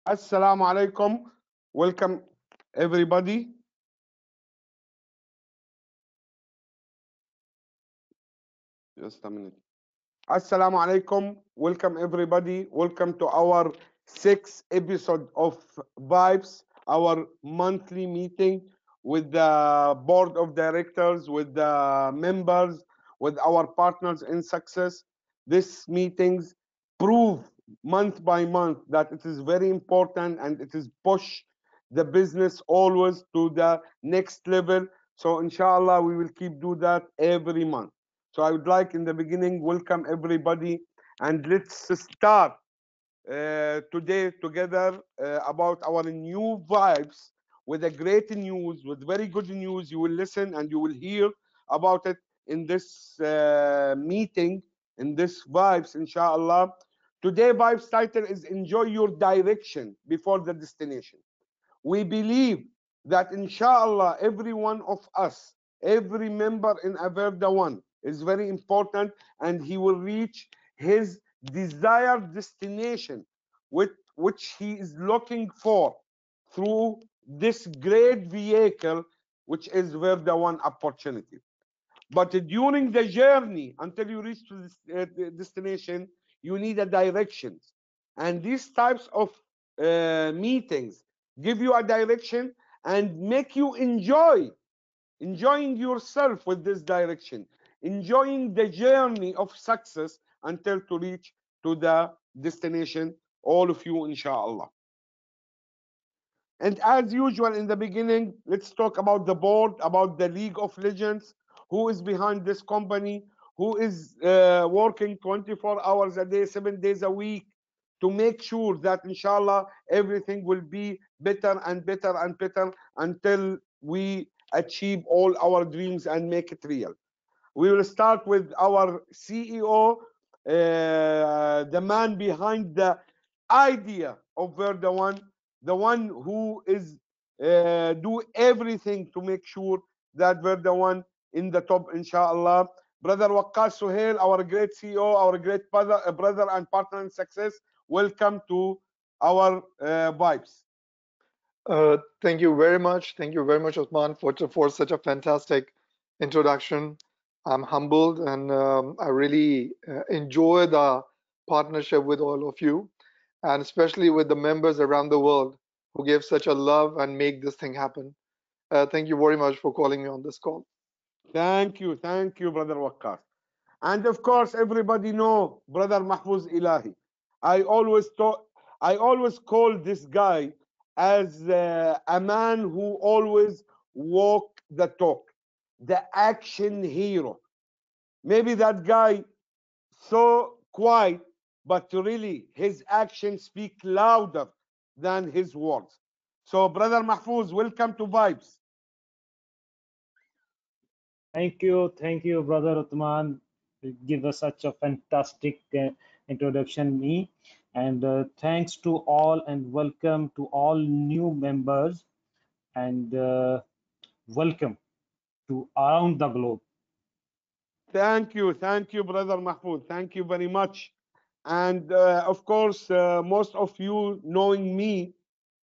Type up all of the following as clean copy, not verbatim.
Assalamu alaikum. Welcome everybody. Just a minute. Assalamu alaikum. Welcome everybody. Welcome to our sixth episode of Vibes, our monthly meeting with the board of directors, with the members, with our partners in success. These meetings prove month by month that it is very important and it is push the business always to the next level. So inshallah, we will keep do that every month. So I would like in the beginning welcome everybody and let's start today together about our new vibes with a great news, with very good news. You will listen and you will hear about it in this meeting, in this vibes, inshallah. Today vibes title is Enjoy Your Direction Before the Destination. We believe that inshallah every one of us, every member in VRDa1 is very important and he will reach his desired destination which he is looking for through this great vehicle which is VRDa1 opportunity. But during the journey until you reach to this destination, you need a direction. And these types of meetings give you a direction and make you enjoying yourself with this direction, enjoying the journey of success until to reach to the destination, all of you, inshallah. And as usual in the beginning, let's talk about the board, about the League of Legends, who is behind this company, who is working 24 hours a day, 7 days a week to make sure that inshallah everything will be better and better and better until we achieve all our dreams and make it real. We will start with our CEO, the man behind the idea of VRDa1, the one who is do everything to make sure that VRDa1 in the top, inshallah. Brother Waqqas Suhail, our great CEO, our great brother and partner in success. Welcome to our vibes. Thank you very much. Thank you very much, Osman, for such a fantastic introduction. I'm humbled and I really enjoy the partnership with all of you, and especially with the members around the world who give such a love and make this thing happen. Thank you very much for calling me on this call. Thank you, brother Waqqas. And of course, everybody know Brother Mahfouz Ilahi. I always thought, I always call this guy as a man who always walk the talk, the action hero. Maybe that guy so quiet, but really his actions speak louder than his words. So, Brother Mahfouz, welcome to Vibes. Thank you, Brother Uthman. Give us such a fantastic introduction, me. And thanks to all, and welcome to all new members, and welcome to around the globe. Thank you, Brother Mahfouz. Thank you very much. And of course, most of you knowing me,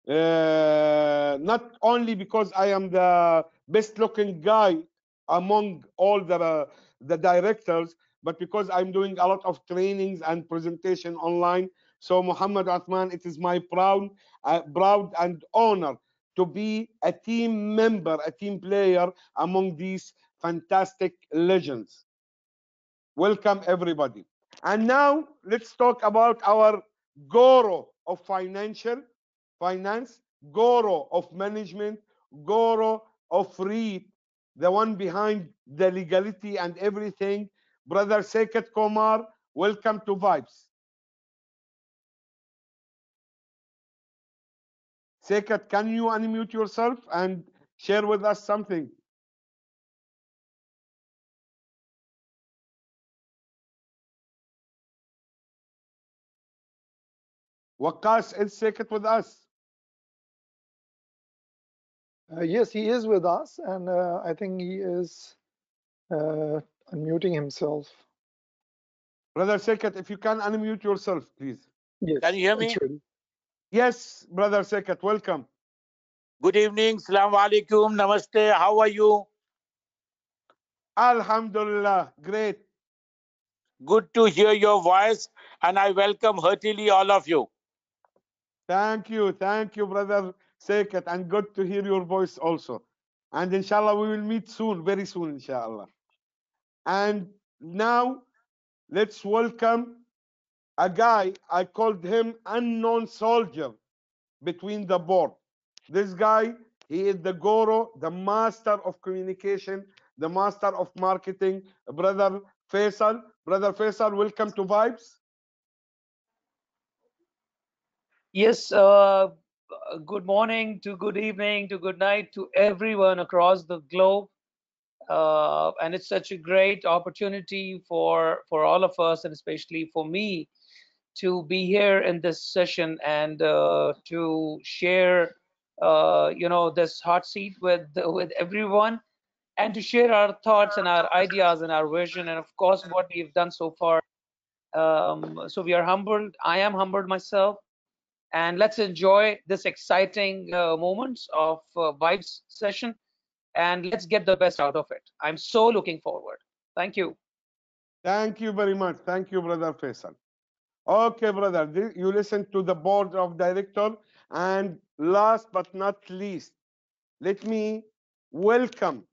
not only because I am the best looking guy among all the directors, but because I'm doing a lot of trainings and presentation online. So Muhammad Athman, it is my proud and honor to be a team member, a team player among these fantastic legends. Welcome everybody. And now let's talk about our guru of finance, guru of management, guru of read, the one behind the legality and everything. Brother Sekat Komar, welcome to Vibes. Sekat, can you unmute yourself and share with us something? Waqas, is Sekat with us? Yes, he is with us, and I think he is unmuting himself. Brother Sekat, if you can unmute yourself, please. Yes, Can you hear it's me? ready. Yes, brother Sekat, welcome. Good evening. Salaam alaikum. Namaste. How are you? Alhamdulillah, great. Good to hear your voice, and I welcome heartily all of you. Thank you, brother Sekat, and good to hear your voice also. And inshallah, we will meet soon, very soon, inshallah. And now, let's welcome a guy, I called him unknown soldier between the board. This guy, he is the guru, the master of communication, the master of marketing, brother Faisal. Brother Faisal, welcome to Vibes. Yes, good morning to good evening to good night to everyone across the globe. And it's such a great opportunity for all of us, and especially for me, to be here in this session and to share, this hot seat with everyone, and to share our thoughts and our ideas and our vision, and of course what we've done so far. So we are humbled. I am humbled myself, and let's enjoy this exciting moments of Vibes session, and let's get the best out of it. I'm so looking forward. Thank you. Thank you very much. Thank you, brother Faisal. Okay, brother, you listen to the board of director. And last but not least, let me welcome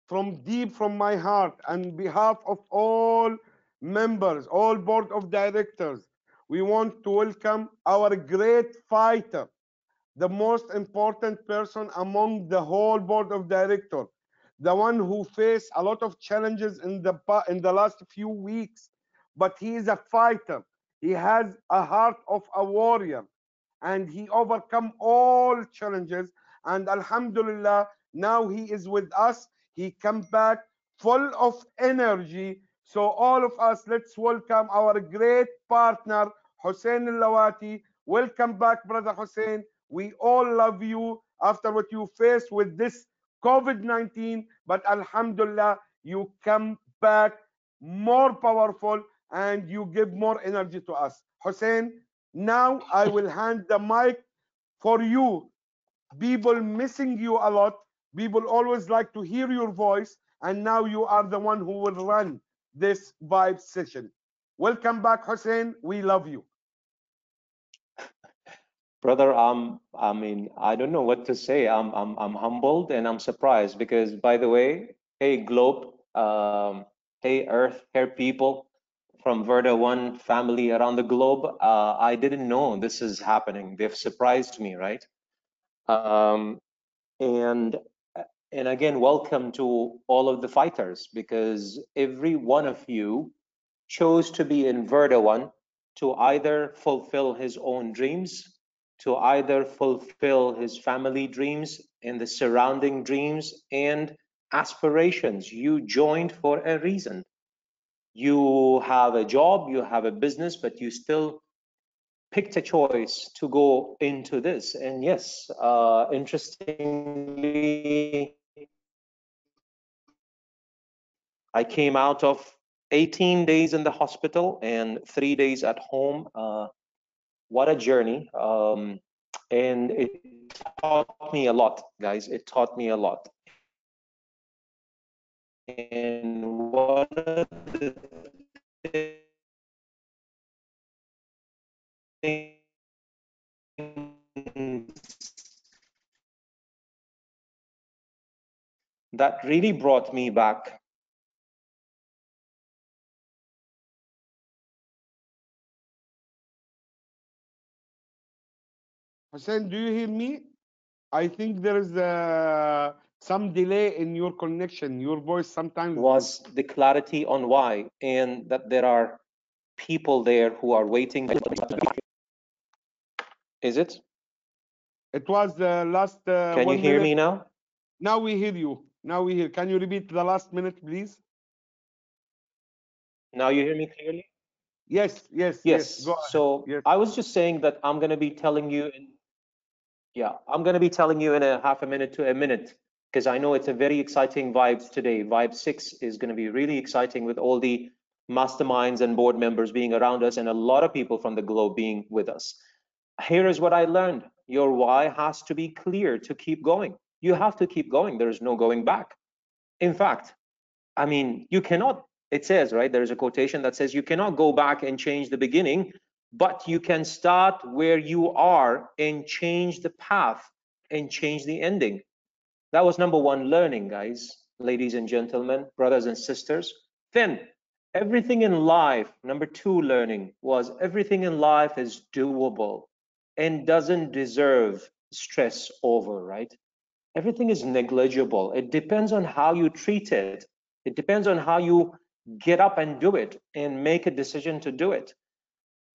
from deep from my heart, on behalf of all members, all board of directors, we want to welcome our great fighter, the most important person among the whole board of directors, the one who faced a lot of challenges in the last few weeks, but he is a fighter. He has a heart of a warrior, and he overcome all challenges. And Alhamdulillah, now he is with us. He come back full of energy. So all of us, let's welcome our great partner, Hussein Al-Lawati. Welcome back, brother Hussein. We all love you after what you faced with this COVID-19, but Alhamdulillah, you come back more powerful and you give more energy to us. Hussein, now I will hand the mic for you. People missing you a lot. People always like to hear your voice, and now you are the one who will run this vibe session. Welcome back, Hussein. We love you. Brother, I mean, I don't know what to say. I'm humbled and I'm surprised because, by the way, hey Globe, hey Earth, hey people from VRDa1 family around the globe. I didn't know this is happening. They've surprised me, right? Um, and and again, welcome to all of the fighters, because every one of you chose to be in VRDa1 to either fulfill his own dreams, to either fulfill his family dreams and the surrounding dreams and aspirations. You joined for a reason. You have a job, you have a business, but you still picked a choice to go into this. And yes, interestingly, I came out of 18 days in the hospital and 3 days at home. What a journey. And it taught me a lot, guys. It taught me a lot. And one of the things that really brought me back. Hussein, do you hear me? I think there is some delay in your connection. Your voice sometimes Was the clarity on why, and that there are people there who are waiting. Is it? It was the last Can you 1 hear minute. me now? Now we hear you. Now we hear. Can you repeat the last minute, please? Now you hear me clearly? Yes, yes, yes. Yes. Go ahead. So Yes. I was just saying that I'm going to be telling you in, yeah, I'm going to be telling you in a half a minute to a minute, because I know it's a very exciting vibe today. Vibe 6 is going to be really exciting with all the masterminds and board members being around us and a lot of people from the globe being with us. Here is what I learned. Your why has to be clear to keep going. You have to keep going. There's no going back. In fact, I mean, you cannot, it says, right? There's a quotation that says you cannot go back and change the beginning, but you can start where you are and change the path and change the ending. That was number one learning, guys, ladies and gentlemen, brothers and sisters. Then everything in life, number two learning was everything in life is doable and doesn't deserve stress over, right? Everything is negligible. It depends on how you treat it. It depends on how you get up and do it and make a decision to do it.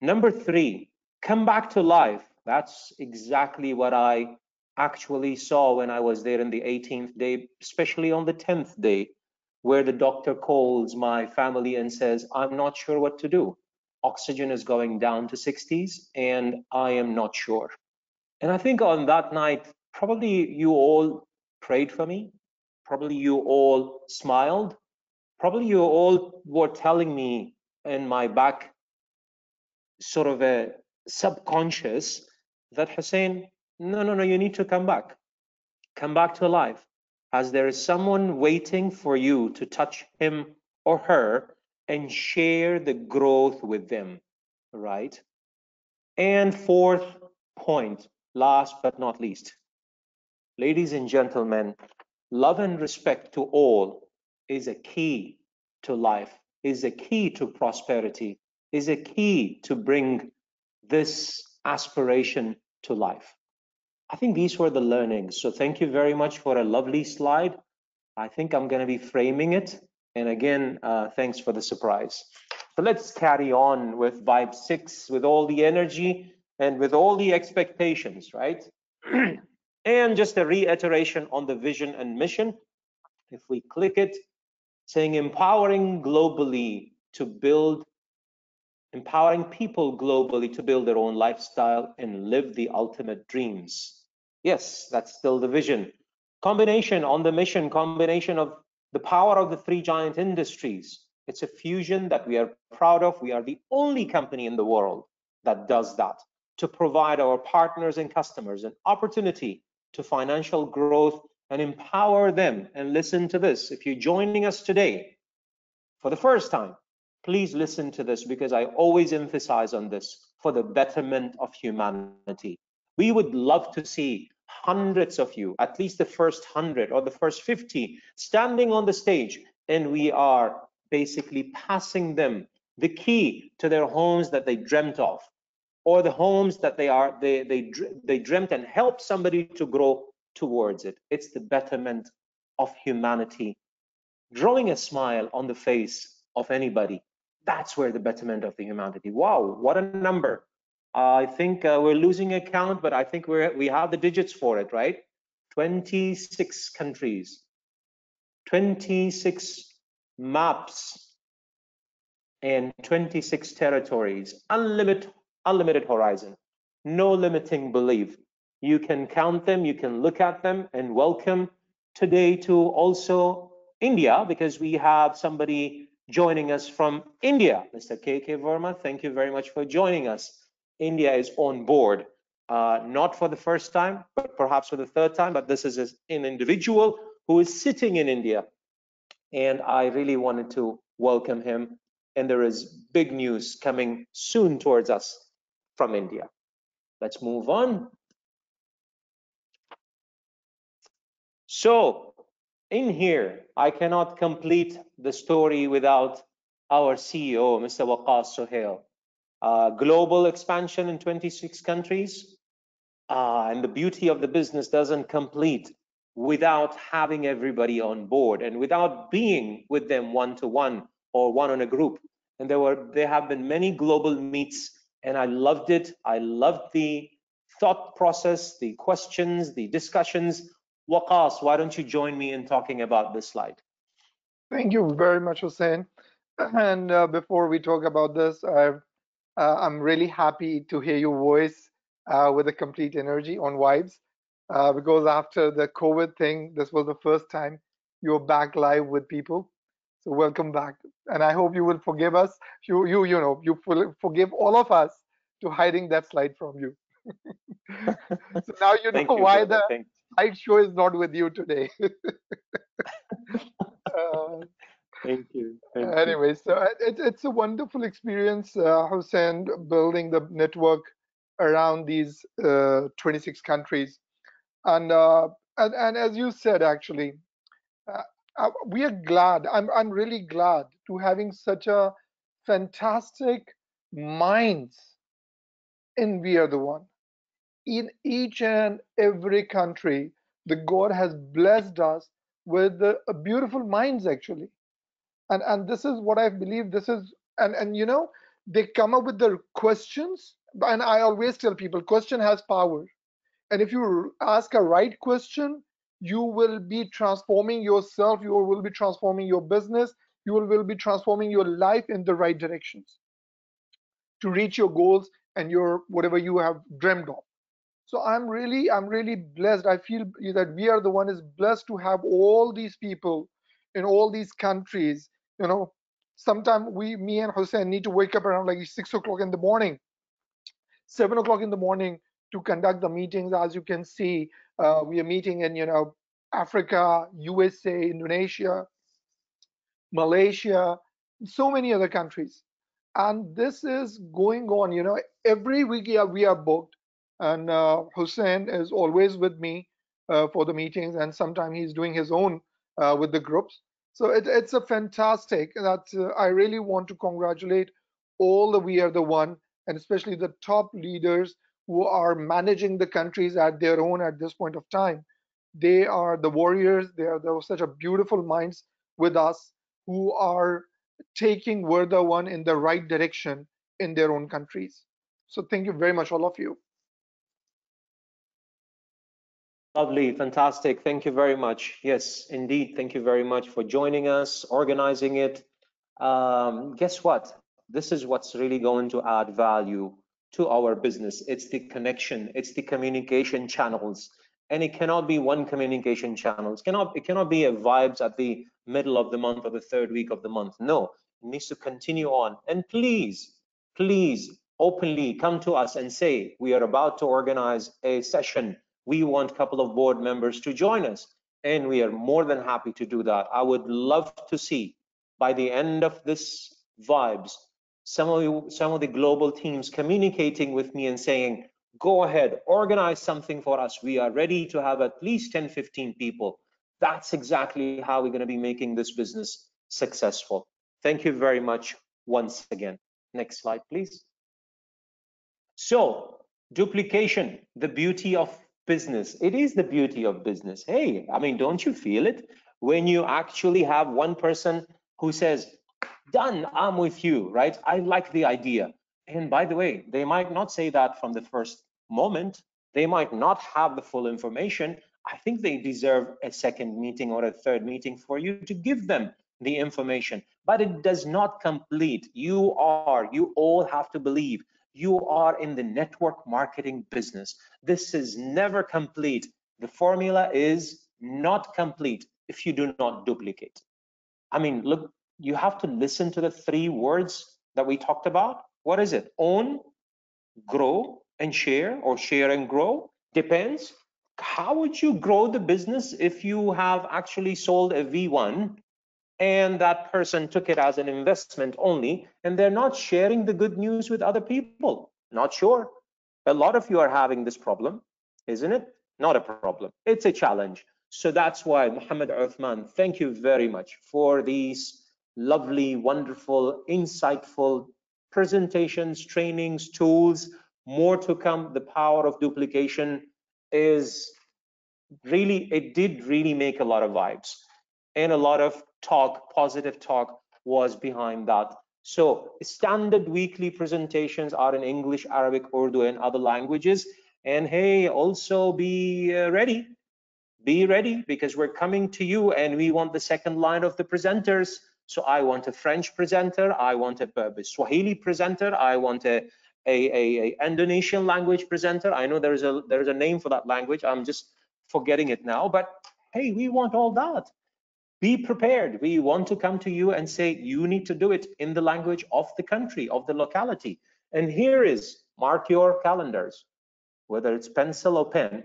Number three, come back to life. That's exactly what I actually saw when I was there in the 18th day, especially on the 10th day, where the doctor calls my family and says, I'm not sure what to do. Oxygen is going down to 60s and I am not sure. And I think on that night, probably you all prayed for me. Probably you all smiled. Probably you all were telling me in my back, sort of a subconscious, that Hussein, no, you need to come back. Come back to life, as there is someone waiting for you to touch him or her and share the growth with them, right? And fourth point, last but not least, ladies and gentlemen, love and respect to all is a key to life, is a key to prosperity, is a key to bring this aspiration to life. I think these were the learnings. So thank you very much for a lovely slide. I think I'm going to be framing it. And again, thanks for the surprise. So let's carry on with Vibe 6 with all the energy and with all the expectations, right? And just a reiteration on the vision and mission. If we click it, saying empowering globally to build, empowering people globally to build their own lifestyle and live the ultimate dreams. Yes, that's still the vision. Combination on the mission, combination of the power of the three giant industries. It's a fusion that we are proud of. We are the only company in the world that does that, to provide our partners and customers an opportunity to financial growth and empower them. And listen to this, if you're joining us today for the first time, please listen to this, because I always emphasize on this, for the betterment of humanity. We would love to see hundreds of you, at least the first 100 or the first 50, standing on the stage, and we are basically passing them the key to their homes that they dreamt of, or the homes that they dreamt and help somebody to grow towards it. It's the betterment of humanity, drawing a smile on the face of anybody. That's where the betterment of the humanity. Wow, what a number. I think we're losing a count, but I think we have the digits for it, right? 26 countries, 26 maps, and 26 territories, unlimited horizon, no limiting belief. You can count them, you can look at them, and welcome today to also India, because we have somebody joining us from India. Mr. KK Verma, thank you very much for joining us. India is on board, not for the first time, but perhaps for the third time, but this is an individual who is sitting in India, and I really wanted to welcome him. And there is big news coming soon towards us from India. Let's move on. So in here, I cannot complete the story without our CEO, Mr. Waqas Sohail. Global expansion in 26 countries, and the beauty of the business doesn't complete without having everybody on board and without being with them one-to-one or one on a group. And there have been many global meets, and I loved it. I loved the thought process, the questions, the discussions. Waqas, why don't you join me in talking about this slide? Thank you very much, Hussein. And before we talk about this, I'm really happy to hear your voice with a complete energy on vibes, because after the COVID thing, this was the first time you're back live with people. So welcome back, and I hope you will forgive us. You forgive all of us to hiding that slide from you. So now you know Thank you, why brother. the Thank slideshow is not with you today. Uh, Thank you. Thank you. Anyway, so it's a wonderful experience, Hussein, building the network around these 26 countries. And, and as you said, actually, uh, we are glad. I'm really glad to having such a fantastic minds in We Are the One. In each and every country, the God has blessed us with beautiful minds, actually. And this is what I believe. This is and you know they come up with the questions. And I always tell people, question has power. And if you ask a right question, you will be transforming yourself, you will be transforming your business, you will be transforming your life in the right directions to reach your goals and your whatever you have dreamed of. So I'm really blessed. I feel that We Are the One is blessed to have all these people in all these countries. You know, sometimes me and Hussein need to wake up around like 6 o'clock in the morning, 7 o'clock in the morning to conduct the meetings. As you can see, we are meeting in Africa, USA, Indonesia, Malaysia, so many other countries. And this is going on, every week. Yeah, we are booked. And Hussein is always with me for the meetings, and sometimes he's doing his own with the groups. So it's a fantastic that I really want to congratulate all the We Are the One, and especially the top leaders who are managing the countries at their own at this point of time. They are the warriors. They are such a beautiful minds with us who are taking VRDa1 one in the right direction in their own countries. So thank you very much, all of you. Lovely, fantastic. Thank you very much. Yes, indeed. Thank you very much for joining us, organizing it. Guess what? This is what's really going to add value to our business. It's the connection, it's the communication channels. And it cannot be one communication channel. It cannot be a vibes at the middle of the month or the third week of the month. No, it needs to continue on. And please openly come to us and say, we are about to organize a session. We want a couple of board members to join us. And we are more than happy to do that. I would love to see by the end of this vibes, some of the global teams communicating with me and saying, go ahead, organize something for us. We are ready to have at least 10, 15 people. That's exactly how we're going to be making this business successful. Thank you very much once again. Next slide, please. So, duplication, the beauty of business. It is the beauty of business. Hey, I mean, don't you feel it when you actually have one person who says, done, I'm with you, right? I like the idea. And by the way, they might not say that from the first moment. They might not have the full information. I think they deserve a second meeting or a third meeting for you to give them the information, but it does not complete. You all have to believe you are in the network marketing business. This is never complete. The formula is not complete if you do not duplicate. I mean, look, you have to listen to the three words that we talked about. What is it? Own, grow, and share, or share and grow? Depends. How would you grow the business if you have actually sold a V1 and that person took it as an investment only, and they're not sharing the good news with other people? Not sure. A lot of you are having this problem, isn't it? Not a problem. It's a challenge. So that's why, Muhammad Uthman, thank you very much for these lovely, wonderful, insightful presentations, trainings, tools. More to come. The power of duplication is really, it did really make a lot of vibes, and a lot of talk, positive talk was behind that. So standard weekly presentations are in English, Arabic, Urdu, and other languages. And hey, also be ready, because we're coming to you and we want the second line of the presenters. So I want a French presenter, I want a Swahili presenter, I want a Indonesian language presenter. I know there's a name for that language, I'm just forgetting it now, but hey, we want all that. Be prepared. We want to come to you and say, you need to do it in the language of the country, of the locality. And here is, mark your calendars, whether it's pencil or pen,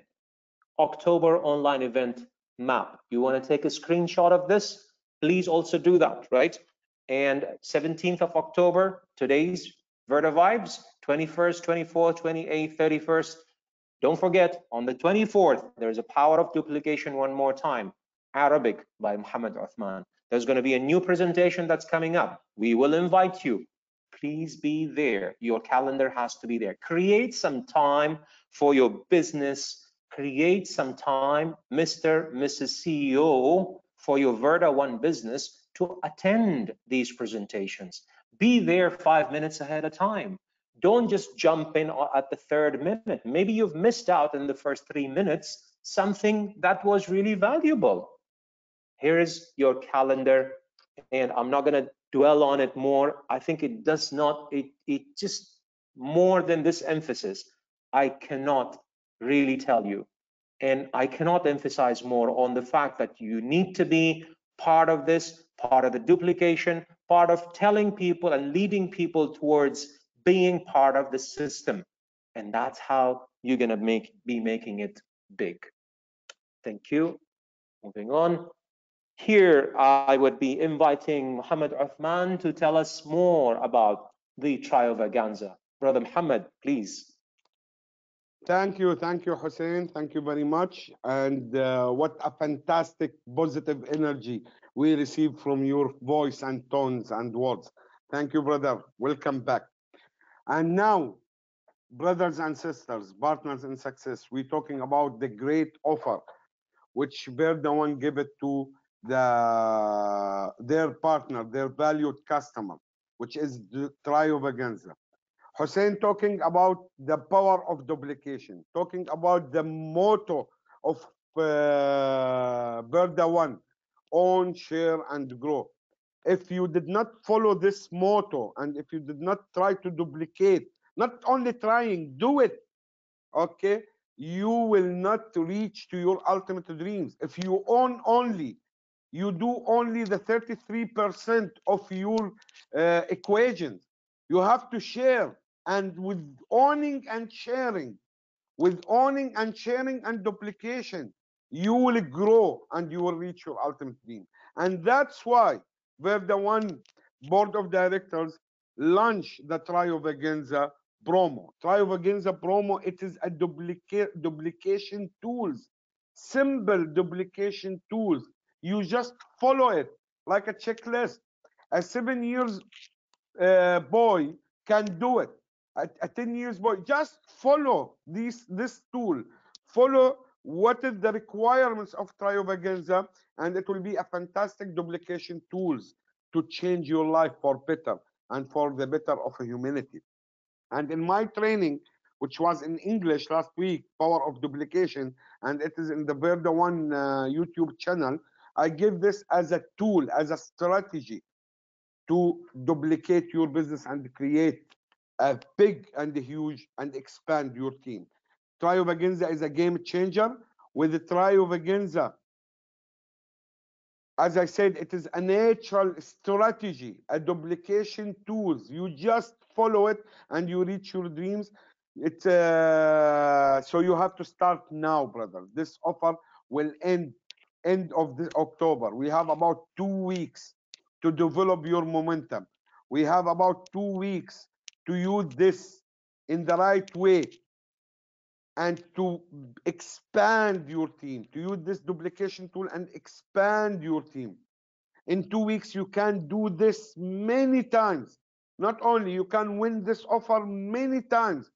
October online event map. You want to take a screenshot of this? Please also do that, right? And 17th of October, today's VRDa Vibes, 21st, 24th, 28th, 31st. Don't forget, on the 24th, there's a Power of Duplication one more time, Arabic by Muhammad Uthman. There's going to be a new presentation that's coming up. We will invite you. Please be there. Your calendar has to be there. Create some time for your business. Create some time, Mr. Mrs. CEO, for your VRDa1 business to attend these presentations. Be there 5 minutes ahead of time. Don't just jump in at the 3rd minute. Maybe you've missed out in the first 3 minutes something that was really valuable. Here is your calendar, and I'm not going to dwell on it more. I think it does not, it just more than this emphasis, I cannot really tell you. And I cannot emphasize more on the fact that you need to be part of this, part of the duplication, part of telling people and leading people towards being part of the system. And that's how you're going to be making it big. Thank you. Moving on. Here, I would be inviting Muhammad Uthman to tell us more about the Triovaganza. Brother Muhammad, please. Thank you, Hussein. Thank you very much. And what a fantastic positive energy we receive from your voice and tones and words. Thank you, brother. Welcome back. And now, brothers and sisters, partners in success, we're talking about the great offer which VRDa1 gave it to their partner, their valued customer, which is the Triovaganza. Hussein talking about the power of duplication, talking about the motto of VRDa1, own, share, and grow. If you did not follow this motto, and if you did not try to duplicate, not only trying, do it, okay, you will not reach to your ultimate dreams. If you own only, you do only the 33% of your equations. You have to share, and with owning and sharing, and duplication, you will grow and you will reach your ultimate dream. And that's why VRDa1 board of directors launched the Triovaganza promo. Triovaganza promo, it is a duplication tools, simple duplication tools. You just follow it like a checklist. A 7 years boy can do it. A 10 years boy, just follow this tool. Follow what is the requirements of Triovaganza, and it will be a fantastic duplication tools to change your life for better and for the better of humanity. And in my training, which was in English last week, Power of Duplication, and it is in the VRDa1 YouTube channel, I give this as a tool, as a strategy to duplicate your business and create a big and huge and expand your team. Triovaganza is a game changer. With the Triovaganza, as I said, it is a natural strategy, a duplication tools. You just follow it and you reach your dreams. It's so you have to start now, brother. This offer will end of this October. We have about 2 weeks to develop your momentum. We have about 2 weeks to use this in the right way and to expand your team, to use this duplication tool and expand your team. In 2 weeks, you can do this many times. Not only you can win this offer many times,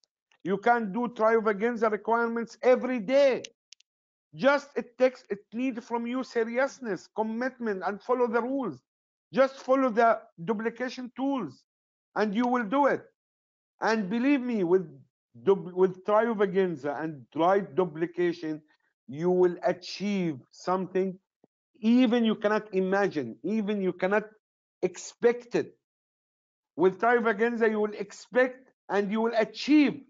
you can do Triovaganza requirements every day. Just it needs from you seriousness, commitment, and follow the rules. Just follow the duplication tools, and you will do it. And believe me, with Triovaganza and right duplication, you will achieve something even you cannot imagine, even you cannot expect it. With Triovaganza, you will expect and you will achieve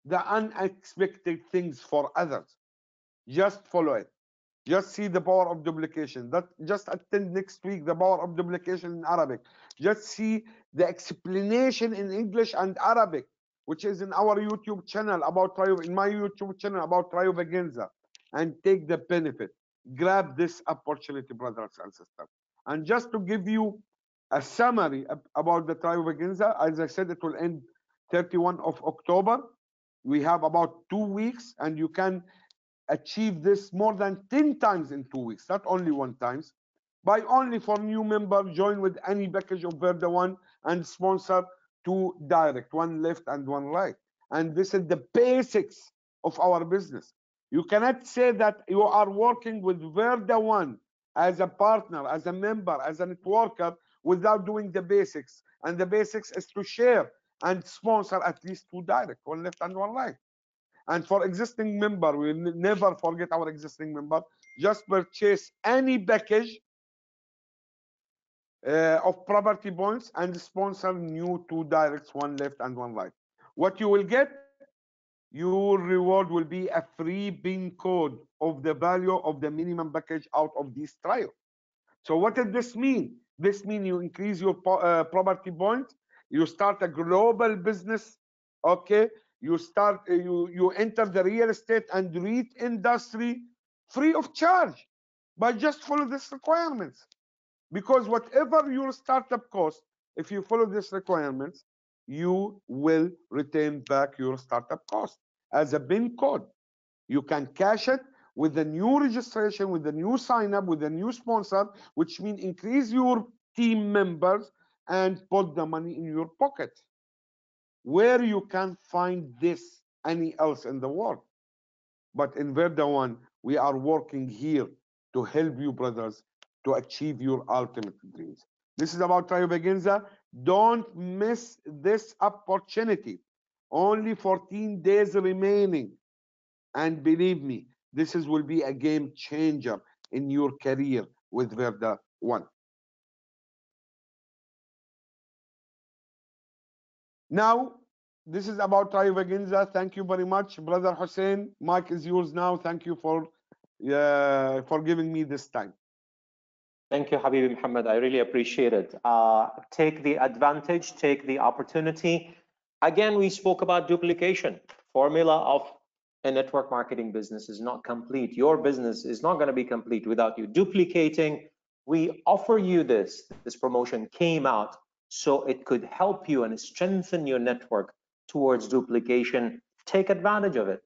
the unexpected things for others. Just follow it. Just see the power of duplication. Just attend next week the power of duplication in Arabic. Just see the explanation in English and Arabic. which is in our YouTube channel about in my YouTube channel about Vagenza, and take the benefit. Grab this opportunity, brothers and sisters. And just to give you a summary about the Vagenza, as I said, it will end 31 of October. We have about 2 weeks, and you can achieve this more than 10 times in 2 weeks, not only one times. By only for new member, join with any package of VRDa1 and sponsor 2 direct, 1 left and 1 right. And this is the basics of our business. You cannot say that you are working with VRDa1 as a partner, as a member, as a networker without doing the basics. And the basics is to share and sponsor at least 2 direct, 1 left and 1 right. And for existing member, we will never forget our existing member. Just purchase any package of property points and sponsor new 2 directs, 1 left and 1 right. What you will get, your reward will be a free PIN code of the value of the minimum package out of this trial. So what does this mean? This means you increase your property points, you start a global business, okay? You start, you enter the real estate and REIT industry free of charge by just follow these requirements. Because whatever your startup cost, if you follow these requirements, you will retain back your startup cost as a PIN code. You can cash it with the new registration, with the new sign up, with the new sponsor, which means increase your team members and put the money in your pocket. Where you can find this any else in the world. But in VRDa1, we are working here to help you, brothers, to achieve your ultimate dreams. This is about Trio Beginza. Don't miss this opportunity. Only 14 days remaining. And believe me, this will be a game changer in your career with VRDa1. Now, this is about Trio Beginza. Thank you very much, Brother Hussein. Mike is yours now. Thank you for giving me this time. Thank you, Habibi Muhammad. I really appreciate it. Take the advantage, take the opportunity. Again, we spoke about duplication. Formula of a network marketing business is not complete. Your business is not going to be complete without you duplicating. We offer you this. This promotion came out so it could help you and strengthen your network towards duplication. Take advantage of it,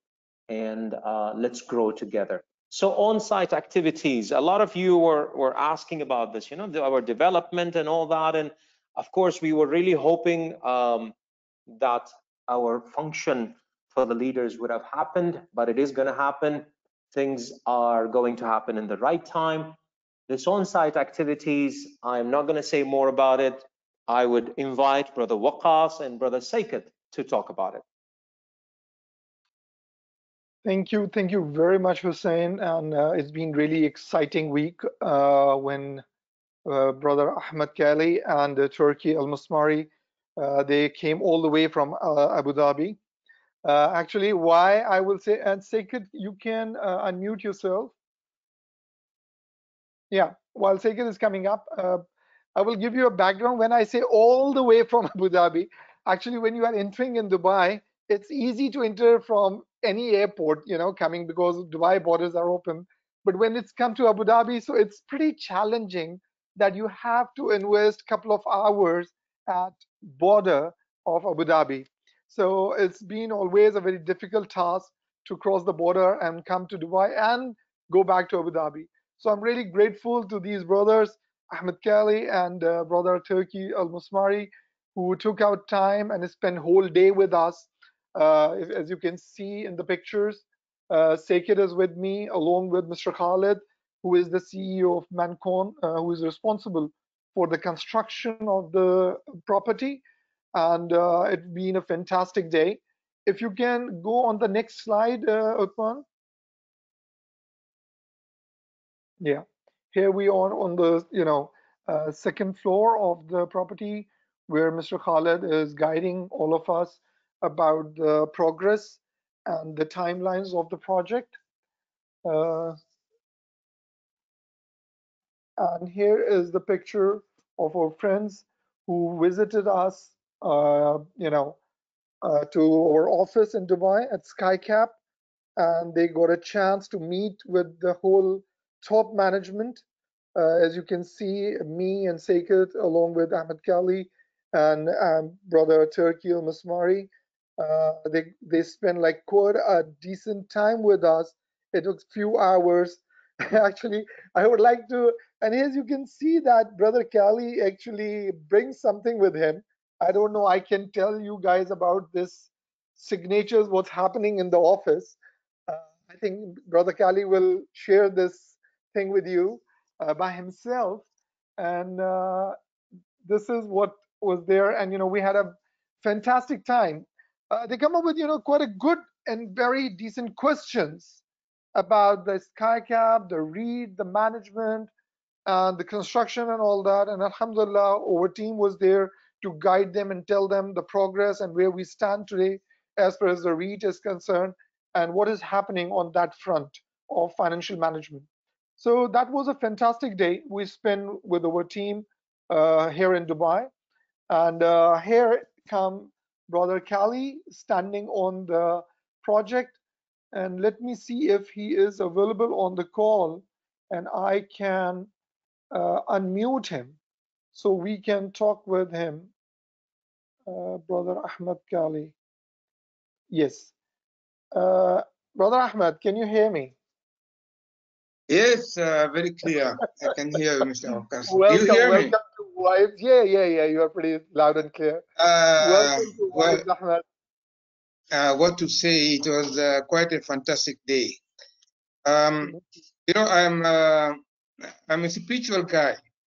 and let's grow together. So on-site activities, a lot of you were asking about this, you know, our development and all that. And of course, we were really hoping that our function for the leaders would have happened, but it is going to happen. Things are going to happen in the right time. This on-site activities, I'm not going to say more about it. I would invite Brother Waqas and Brother Saikat to talk about it. Thank you very much, Hussein. And it's been really exciting week when Brother Ahmed Kali and Turkey Al Musmari, they came all the way from Abu Dhabi. Actually, why I will say, and Saikat, you can unmute yourself. Yeah, while Saikat is coming up, I will give you a background. When I say all the way from Abu Dhabi, actually, when you are entering in Dubai, it's easy to enter from any airport, you know, coming because Dubai borders are open. But when it's come to Abu Dhabi, so it's pretty challenging that you have to invest a couple of hours at border of Abu Dhabi. So it's been always a very difficult task to cross the border and come to Dubai and go back to Abu Dhabi. So I'm really grateful to these brothers, Ahmed Kali and brother Turki Al Musmari, who took out time and spent whole day with us. As you can see in the pictures, Sekid is with me along with Mr. Khalid, who is the CEO of Mancon, who is responsible for the construction of the property. And it's been a fantastic day. If you can go on the next slide, Uthman. Yeah, here we are on the second floor of the property where Mr. Khalid is guiding all of us about the progress and the timelines of the project. And here is the picture of our friends who visited us, to our office in Dubai at SkyCap, and they got a chance to meet with the whole top management. As you can see, me and Seket, along with Ahmed Kali and brother Turki Al Masmari, they spent like quite a decent time with us. It took few hours. Actually, I would like to, and as you can see that brother Kali actually brings something with him. I don't know. I can tell you guys about this signatures, what's happening in the office. I think Brother Kali will share this thing with you by himself. And this is what was there. And, we had a fantastic time. They come up with, quite a good and very decent questions about the SkyCap, the read, the management, and the construction and all that. And Alhamdulillah, our team was there to guide them and tell them the progress and where we stand today as far as the REIT is concerned and what is happening on that front of financial management. So that was a fantastic day we spent with our team here in Dubai. And here come Brother Kali standing on the project. And let me see if he is available on the call and I can unmute him so we can talk with him. Brother Ahmed Kali. Yes. Brother Ahmed, can you hear me? Yes, very clear. I can hear you, Mr. Okas. Do you Welcome, hear welcome me? to Vibes. Yeah, you are pretty loud and clear. Welcome to Well, Vibes, Ahmed. what to say? It was quite a fantastic day. I'm a spiritual guy.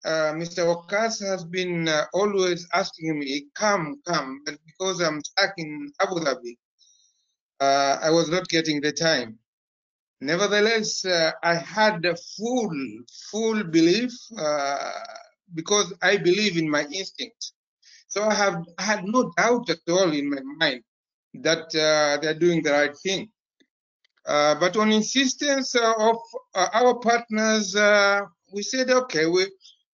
Mr. Okas has been always asking me, come, but because I'm stuck in Abu Dhabi, I was not getting the time. Nevertheless, I had a full belief because I believe in my instinct. So I had no doubt at all in my mind that they're doing the right thing. But on insistence of our partners, we said, okay,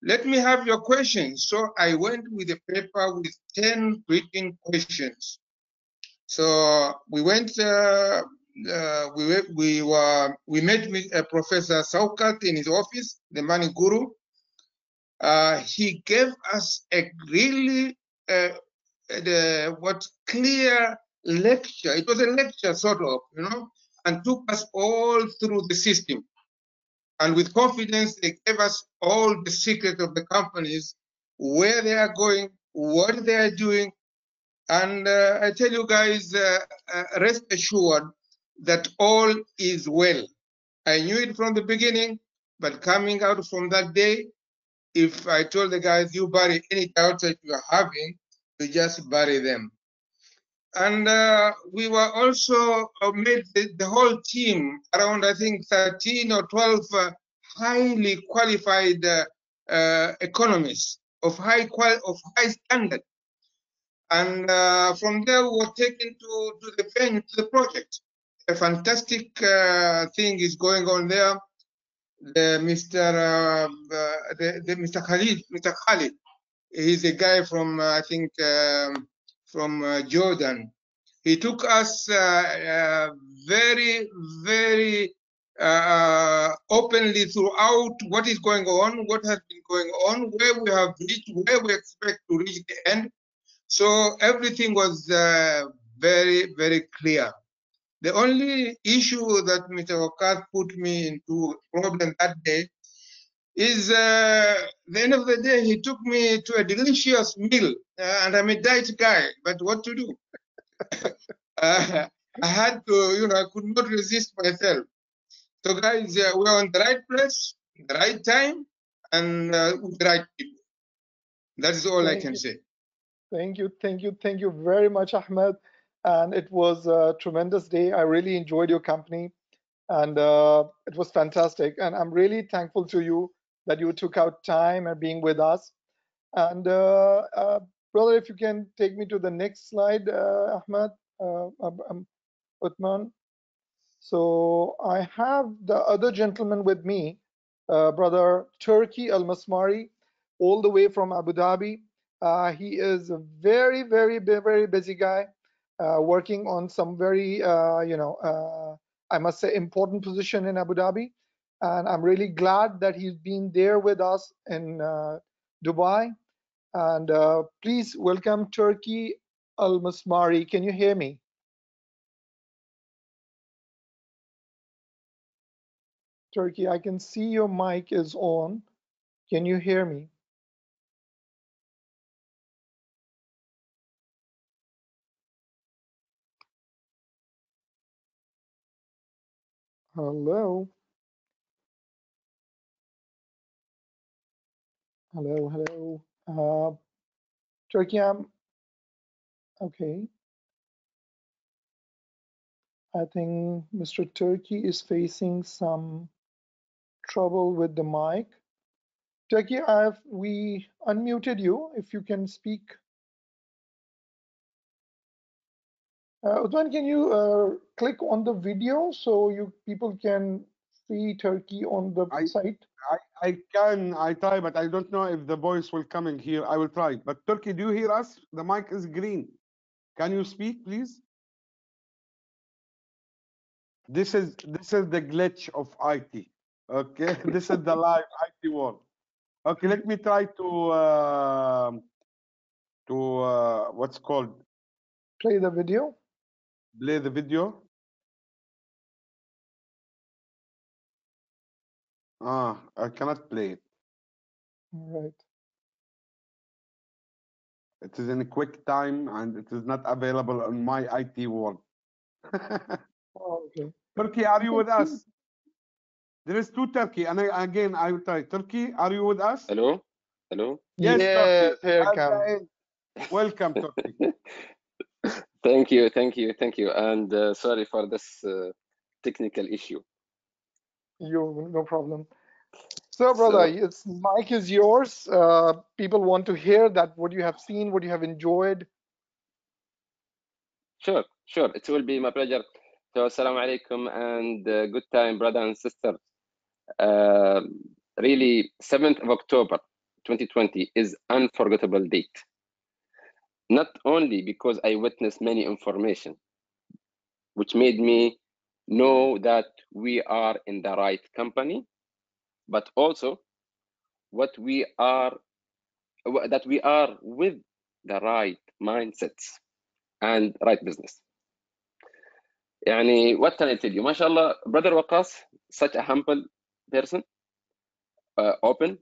let me have your questions. So I went with a paper with 10 written questions. So we went. We met with Professor Saukat in his office, the Money Guru. He gave us a really clear lecture. It was a lecture sort of, and took us all through the system. And with confidence, they gave us all the secrets of the companies, where they are going, what they are doing. And I tell you guys, rest assured that all is well. I knew it from the beginning, but coming out from that day, if I told the guys, you bury any doubts that you are having, you just bury them. And we were also made the whole team, around I think 13 or 12 highly qualified economists of high standard. And from there, we were taken to the project. A fantastic thing is going on there. Mr. Khalid, he's a guy from I think from Jordan. He took us very, very openly throughout what is going on, what has been going on, where we have reached, where we expect to reach the end. So everything was very, very clear. The only issue that Mr. Okat put me into problem that day is the end of the day, he took me to a delicious meal, and I'm a diet guy, but what to do? I had to, I could not resist myself. So guys, we're on the right place, the right time, and with the right people. That is all I can say. Thank you very much, Ahmed. And it was a tremendous day. I really enjoyed your company, and it was fantastic. And I'm really thankful to you that you took out time and being with us. And brother, if you can take me to the next slide, Ahmed, Uthman. So I have the other gentleman with me, brother Turki Al Masmari, all the way from Abu Dhabi. He is a very, very, very busy guy. working on some very, I must say, important position in Abu Dhabi. And I'm really glad that he's been there with us in Dubai. And please welcome Turkey Al-Masmari. Can you hear me? Turkey, I can see your mic is on. Can you hear me? Hello. Hello. Turkey, I'm okay. I think Mr. Turkey is facing some trouble with the mic. Turkey, we unmuted you. If you can speak. Uthman, can you click on the video so people can see Turkey on the site? I try, but I don't know if the voice will come in here. I will try. But Turkey, do you hear us? The mic is green. Can you speak, please? This is the glitch of IT. Okay, this is the live IT world. Okay, let me try to what's called Play the video. Play the video. I cannot play it. All right. It is in a quick time and it is not available on my IT world. Okay. Turkey, are you with us? There is two Turkey, and I will try. Turkey, are you with us? Hello? Hello? Yes, yes, Turkey. here it comes. Welcome, Turkey. Thank you. And sorry for this technical issue. No problem. So, brother, it's mic is yours. People want to hear that what you have seen, what you have enjoyed. Sure. It will be my pleasure. So, assalamu alaikum and good time, brother and sister. Really, 7th of October, 2020 is unforgettable date. Not only because I witnessed many information, which made me know that we are in the right company, but also that we are with the right mindsets and right business. Yani, what can I tell you? MashaAllah, Brother Waqas, such a humble person, open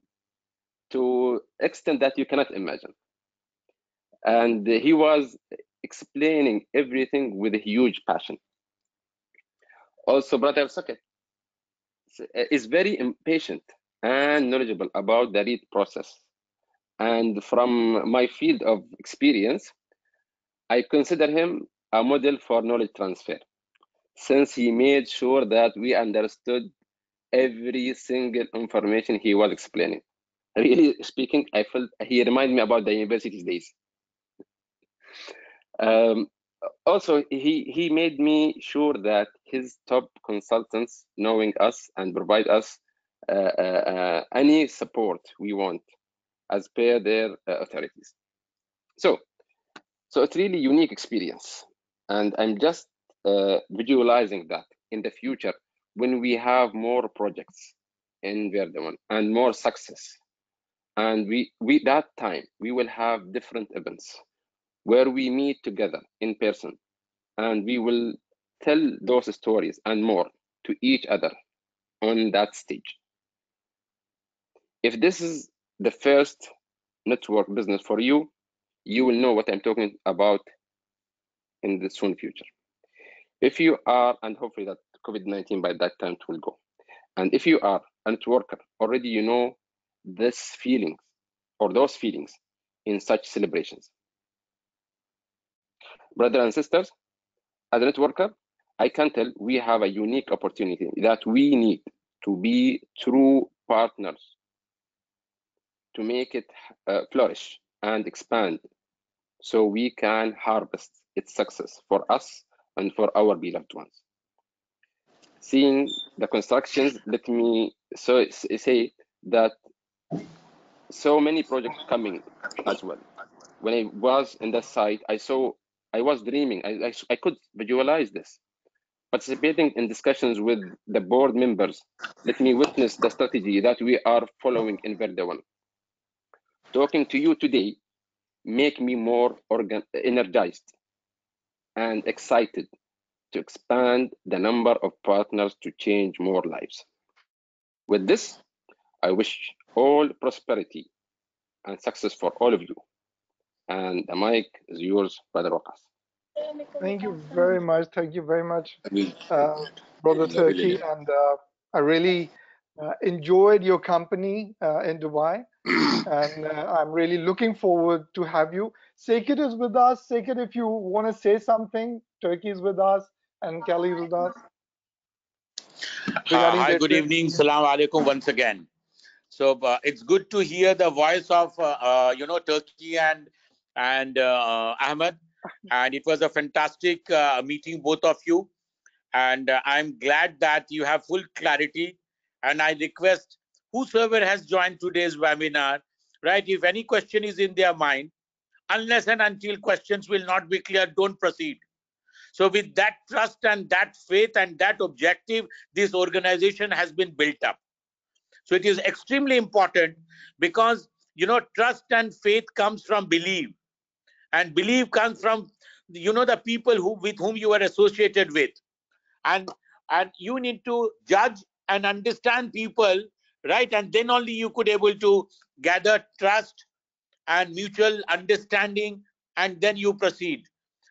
to extent that you cannot imagine. And he was explaining everything with a huge passion. Also, Brother Saket is very impatient and knowledgeable about the read process. And from my field of experience, I consider him a model for knowledge transfer, since he made sure that we understood every single information he was explaining. Really speaking, I felt he reminded me about the university's days. Also, he made me sure that his top consultants knowing us and provide us any support we want as per their authorities. So it's really unique experience, and I'm just visualizing that in the future when we have more projects in VRDa1 and more success, and we that time we will have different events where we meet together in person, and we will tell those stories and more to each other on that stage. If this is the first network business for you, you will know what I'm talking about in the soon future. If you are, and hopefully that COVID-19 by that time it will go, and if you are a networker, already you know this feelings or those feelings in such celebrations. Brothers and sisters, as a networker, I can tell we have a unique opportunity that we need to be true partners to make it flourish and expand so we can harvest its success for us and for our beloved ones. Seeing the constructions, let me say that so many projects coming as well. When I was in the site, I saw I was dreaming. I could visualize this. Participating in discussions with the board members let me witness the strategy that we are following in VRDa1. Talking to you today make me more energized and excited to expand the number of partners to change more lives. With this, I wish all prosperity and success for all of you. And the mic is yours, Brother Waqas. Thank you very much. Thank you very much, Brother Turkey. And I really enjoyed your company in Dubai. And I'm really looking forward to have you. Sekit is with us. Sekit, if you want to say something, Turkey is with us and Kelly is with us regarding Hi, their good trip. evening. Salam alaikum once again. So it's good to hear the voice of Turkey and Ahmed, and it was a fantastic meeting both of you. And I'm glad that you have full clarity. And I request whosoever has joined today's webinar, right? If any question is in their mind, unless and until questions will not be clear, don't proceed. So with that trust and that faith and that objective, this organization has been built up. So it is extremely important because, trust and faith comes from belief, and belief comes from, the people with whom you are associated with. And you need to judge and understand people, right? And then only you could able to gather trust and mutual understanding, and then you proceed.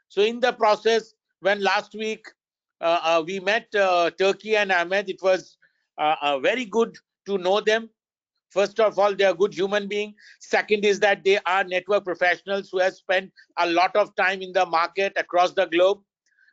So in the process, when last week we met Turkey and Ahmed, it was very good to know them. First of all, they are good human beings. Second is that they are network professionals who have spent a lot of time in the market across the globe.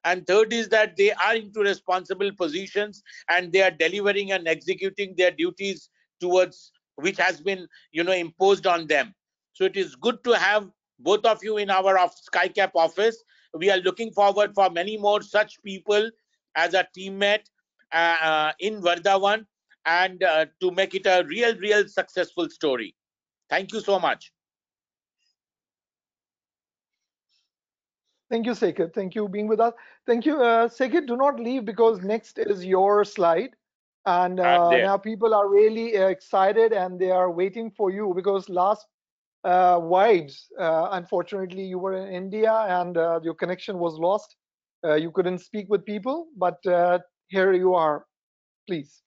And third is that they are into responsible positions and they are delivering and executing their duties towards which has been, imposed on them. So it is good to have both of you in our SkyCap office. We are looking forward for many more such people as a teammate in VRDa1 and to make it a real successful story. Thank you so much. Thank you, Sekit. Thank you being with us. Thank you, Sekit. Do not leave because next is your slide. And I'm there. now people are really excited and they are waiting for you because last vibes, unfortunately, you were in India and your connection was lost. You couldn't speak with people, but here you are. Please.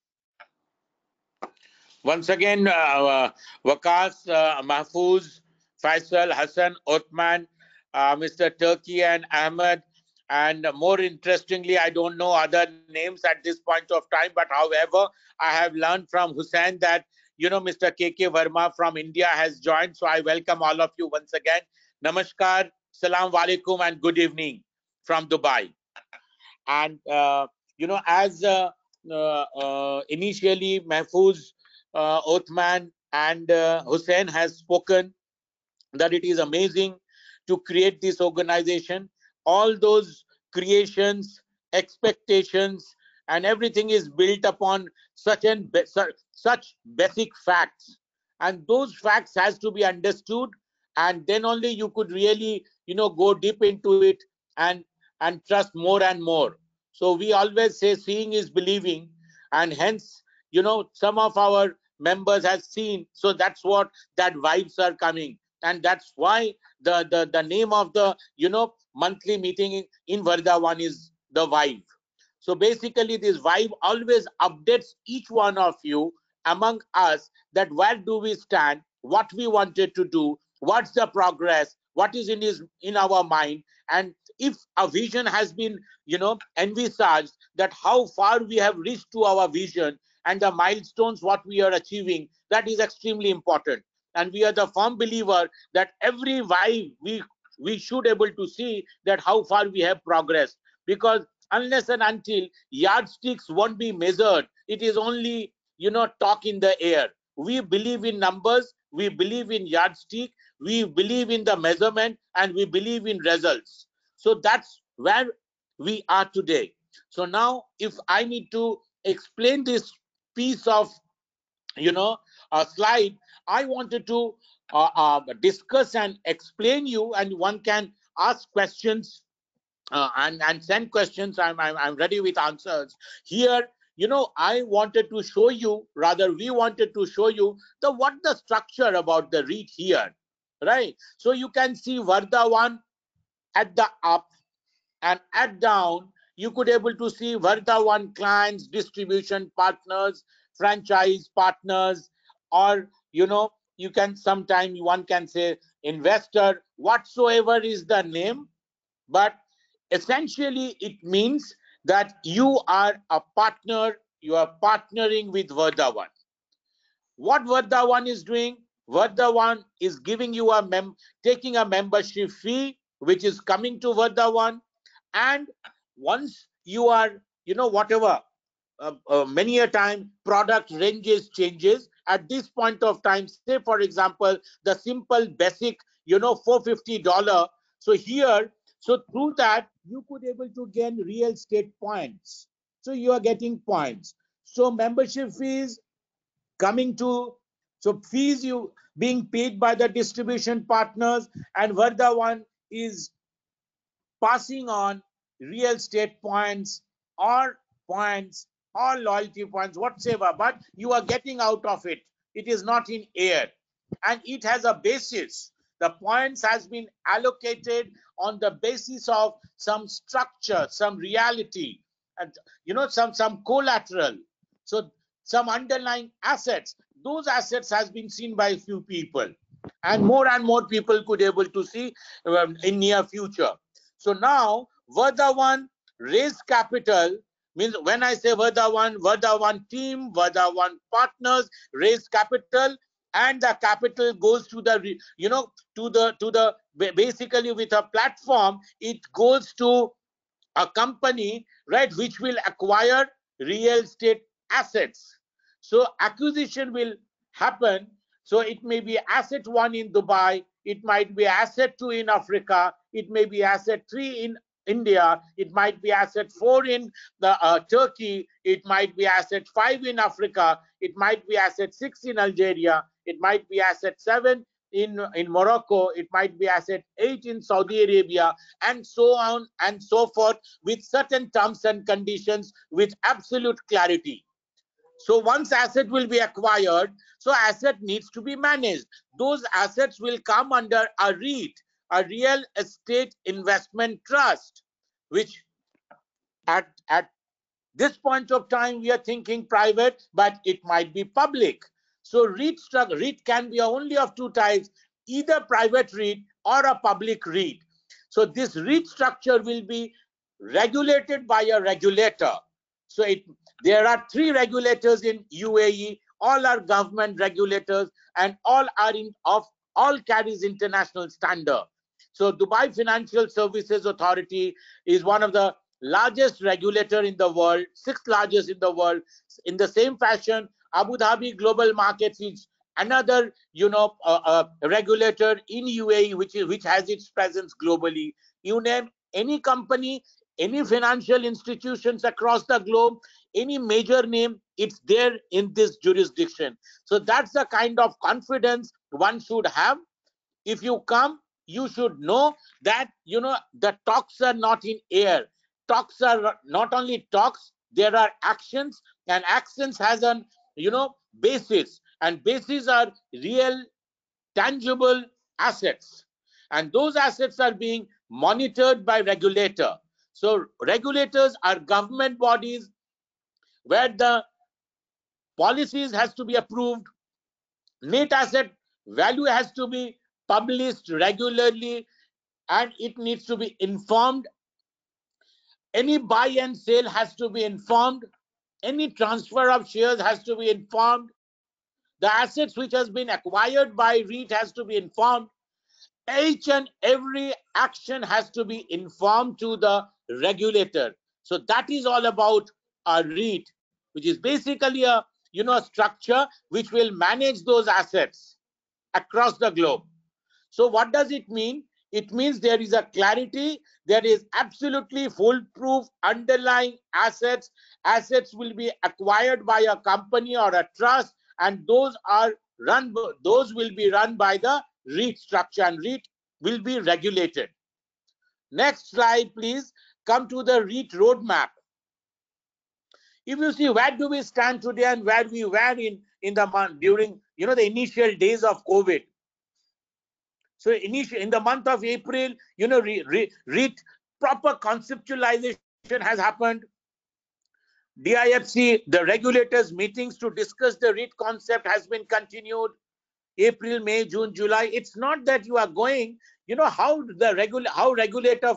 Once again, Waqas, Mahfouz, Faisal, Hassan, Othman, Mr. Turkey and Ahmed, and more interestingly, I don't know other names at this point of time, but however, I have learned from Hussein that, Mr. KK Verma from India has joined, so I welcome all of you once again. Namaskar, Salam Alaikum, and good evening from Dubai. And, as initially Mahfouz, Othman and Hussein has spoken that it is amazing to create this organization. All those creations, expectations, and everything is built upon such basic facts. And those facts has to be understood, and then only you could really, go deep into it and trust more and more. So we always say seeing is believing, and hence, some of our members have seen. So that's what that vibes are coming, and that's why the name of the monthly meeting in VRDa1 is the vibe. So basically this vibe always updates each one of you among us that where do we stand, what we wanted to do, what's the progress, what is in our mind, and if a vision has been envisaged, that how far we have reached to our vision and the milestones what we are achieving, that is extremely important. And we are the firm believer that every vibe we should able to see that how far we have progressed, because unless and until yardsticks won't be measured, it is only talk in the air. We believe in numbers, we believe in yardstick, we believe in the measurement, and we believe in results. So that's where we are today. So now if I need to explain this piece of a slide, I wanted to discuss and explain you, and one can ask questions and send questions. I'm ready with answers. Here, I wanted to show you, rather we wanted to show you the structure about the REIT here, right? So you can see VRDa1 at the up, and at down you could able to see VRDa1 clients, distribution partners, franchise partners, or you can sometimes one can say investor, whatsoever is the name. But essentially it means that you are a partner, you are partnering with VRDa1. What VRDa1 is doing, VRDa1 is giving you taking a membership fee which is coming to VRDa1. And once you are, whatever, many a time product ranges changes at this point of time. Say for example the simple basic, $450. So here, so through that you could able to gain real estate points. So you are getting points. So membership fees coming to, so fees you being paid by the distribution partners, and VRDa1 is passing on real estate points or points or loyalty points whatsoever, but you are getting out of it. It is not in air, and it has a basis. The points has been allocated on the basis of some structure, some reality, and some collateral. So some underlying assets, those assets has been seen by a few people, and more people could able to see in near future. So now VRDa1 raise capital, means when I say VRDa1 team, VRDa1 partners raise capital, and the capital goes to the basically with a platform, it goes to a company, right, which will acquire real estate assets. So acquisition will happen. So it may be asset 1 in Dubai, it might be asset 2 in Africa, it may be asset 3 in India, it might be asset 4 in the Turkey, it might be asset 5 in Africa, it might be asset 6 in Algeria, it might be asset 7 in Morocco, it might be asset 8 in Saudi Arabia, and so on and so forth, with certain terms and conditions with absolute clarity. So once asset will be acquired, so asset needs to be managed. Those assets will come under a REIT, a real estate investment trust, which at this point of time we are thinking private, but it might be public. So REIT can be only of two types, either private REIT or a public REIT. So this REIT structure will be regulated by a regulator. So there are 3 regulators in UAE, all are government regulators, and all carries international standard. So Dubai Financial Services Authority is one of the largest regulator in the world, 6th largest in the world. In the same fashion, Abu Dhabi Global Markets is another, regulator in UAE, which has its presence globally. You name any company, any financial institutions across the globe, any major name, it's there in this jurisdiction. So that's the kind of confidence one should have. If you come, you should know that the talks are not in air. Talks are not only talks, there are actions, and actions has an basis, and basis are real tangible assets, and those assets are being monitored by regulator. So regulators are government bodies where the policies has to be approved, net asset value has to be published regularly, and it needs to be informed. Any buy and sale has to be informed. Any transfer of shares has to be informed. The assets which has been acquired by REIT has to be informed. Each and every action has to be informed to the regulator. So that is all about a REIT, which is basically a structure which will manage those assets across the globe. So what does it mean? It means there is a clarity, there is absolutely foolproof underlying assets. Assets will be acquired by a company or a trust, and those will be run by the REIT structure, and REIT will be regulated. Next slide, please. Come to the REIT roadmap. If you see where do we stand today and where we were in the month during the initial days of COVID. So in the month of April, REIT proper conceptualization has happened. DIFC, the regulators meetings to discuss the REIT concept has been continued. April, May, June, July. It's not that you are going, how regulator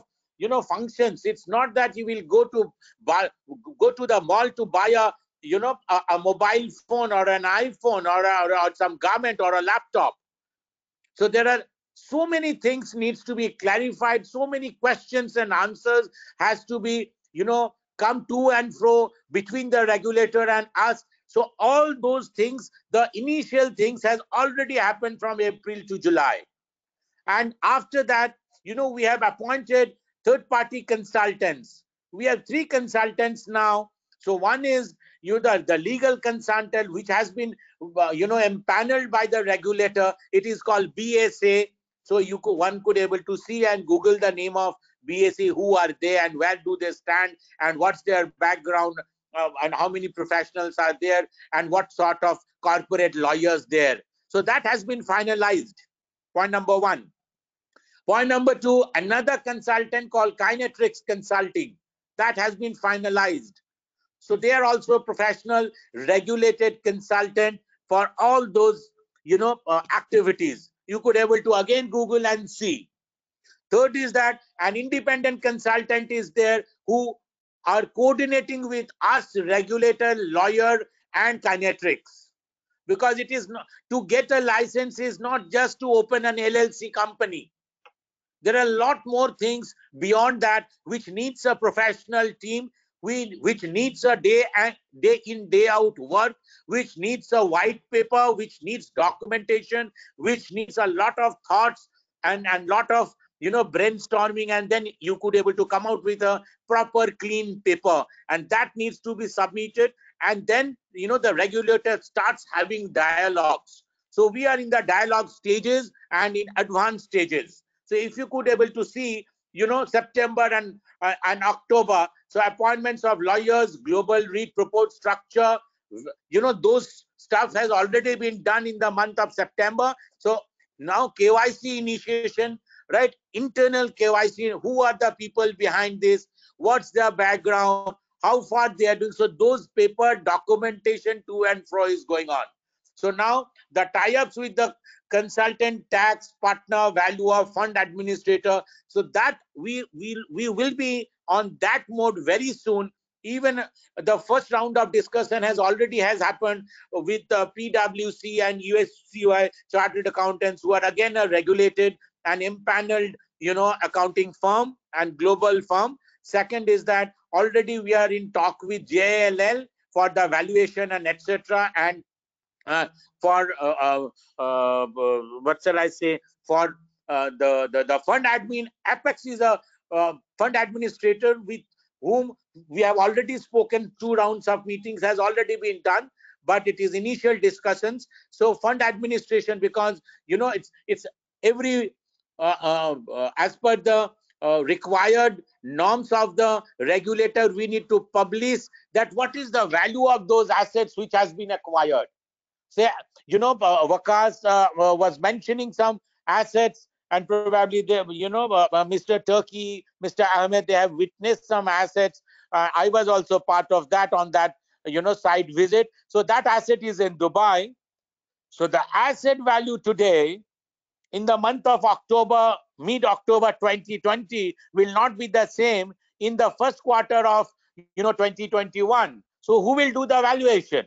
functions. It's not that you will go to the mall to buy a mobile phone or an iPhone or some garment or a laptop. So there are so many things needs to be clarified. So many questions and answers has to be come to and fro between the regulator and us. So all those things, the initial things has already happened from April to July. And after that, we have appointed third-party consultants. We have 3 consultants now. So one is the legal consultant, which has been empaneled by the regulator. It is called BSA. So one could able to see and Google the name of BSA, who are they and where do they stand and what's their background and how many professionals are there and what sort of corporate lawyers there. So that has been finalized. Point number 1. Point number 2, another consultant called Kinetrix Consulting. That has been finalized. So they are also professional regulated consultant for all those activities. You could able to again Google and see. Third is that an independent consultant is there who are coordinating with us, regulator, lawyer, and Kinetrix. Because it is not to get a license is not just to open an LLC company. There are a lot more things beyond that which needs a professional team, which needs a day in, day out work, which needs a white paper, which needs documentation, which needs a lot of thoughts and lot of brainstorming, and then you could able to come out with a proper clean paper, and that needs to be submitted, and then the regulator starts having dialogues. So we are in the dialogue stages and in advanced stages. So if you could able to see, September and October, so appointments of lawyers, global REIT proposed structure, those stuff has already been done in the month of September. So now KYC initiation, right? Internal KYC, who are the people behind this? What's their background? How far they are doing? So those paper documentation to and fro is going on. So now the tie-ups with the consultant, tax, partner, valuer, fund administrator, so that we will be on that mode very soon. Even the first round of discussion has happened with PwC and USCY chartered accountants, who are again a regulated and empaneled accounting firm and global firm. Second is that already we are in talk with JLL for the valuation and etc. and for what shall I say, for the fund admin. Apex is a fund administrator with whom we have already spoken. 2 rounds of meetings has already been done, but it is initial discussions. So fund administration, because it's every as per the required norms of the regulator, we need to publish that what is the value of those assets which has been acquired. Say, Waqas was mentioning some assets, and probably they, Mr. Turkey, Mr. Ahmed, they have witnessed some assets. I was also part of that on that, site visit. So that asset is in Dubai. So the asset value today, in the month of October, mid-October 2020, will not be the same in the first quarter of 2021. So who will do the valuation?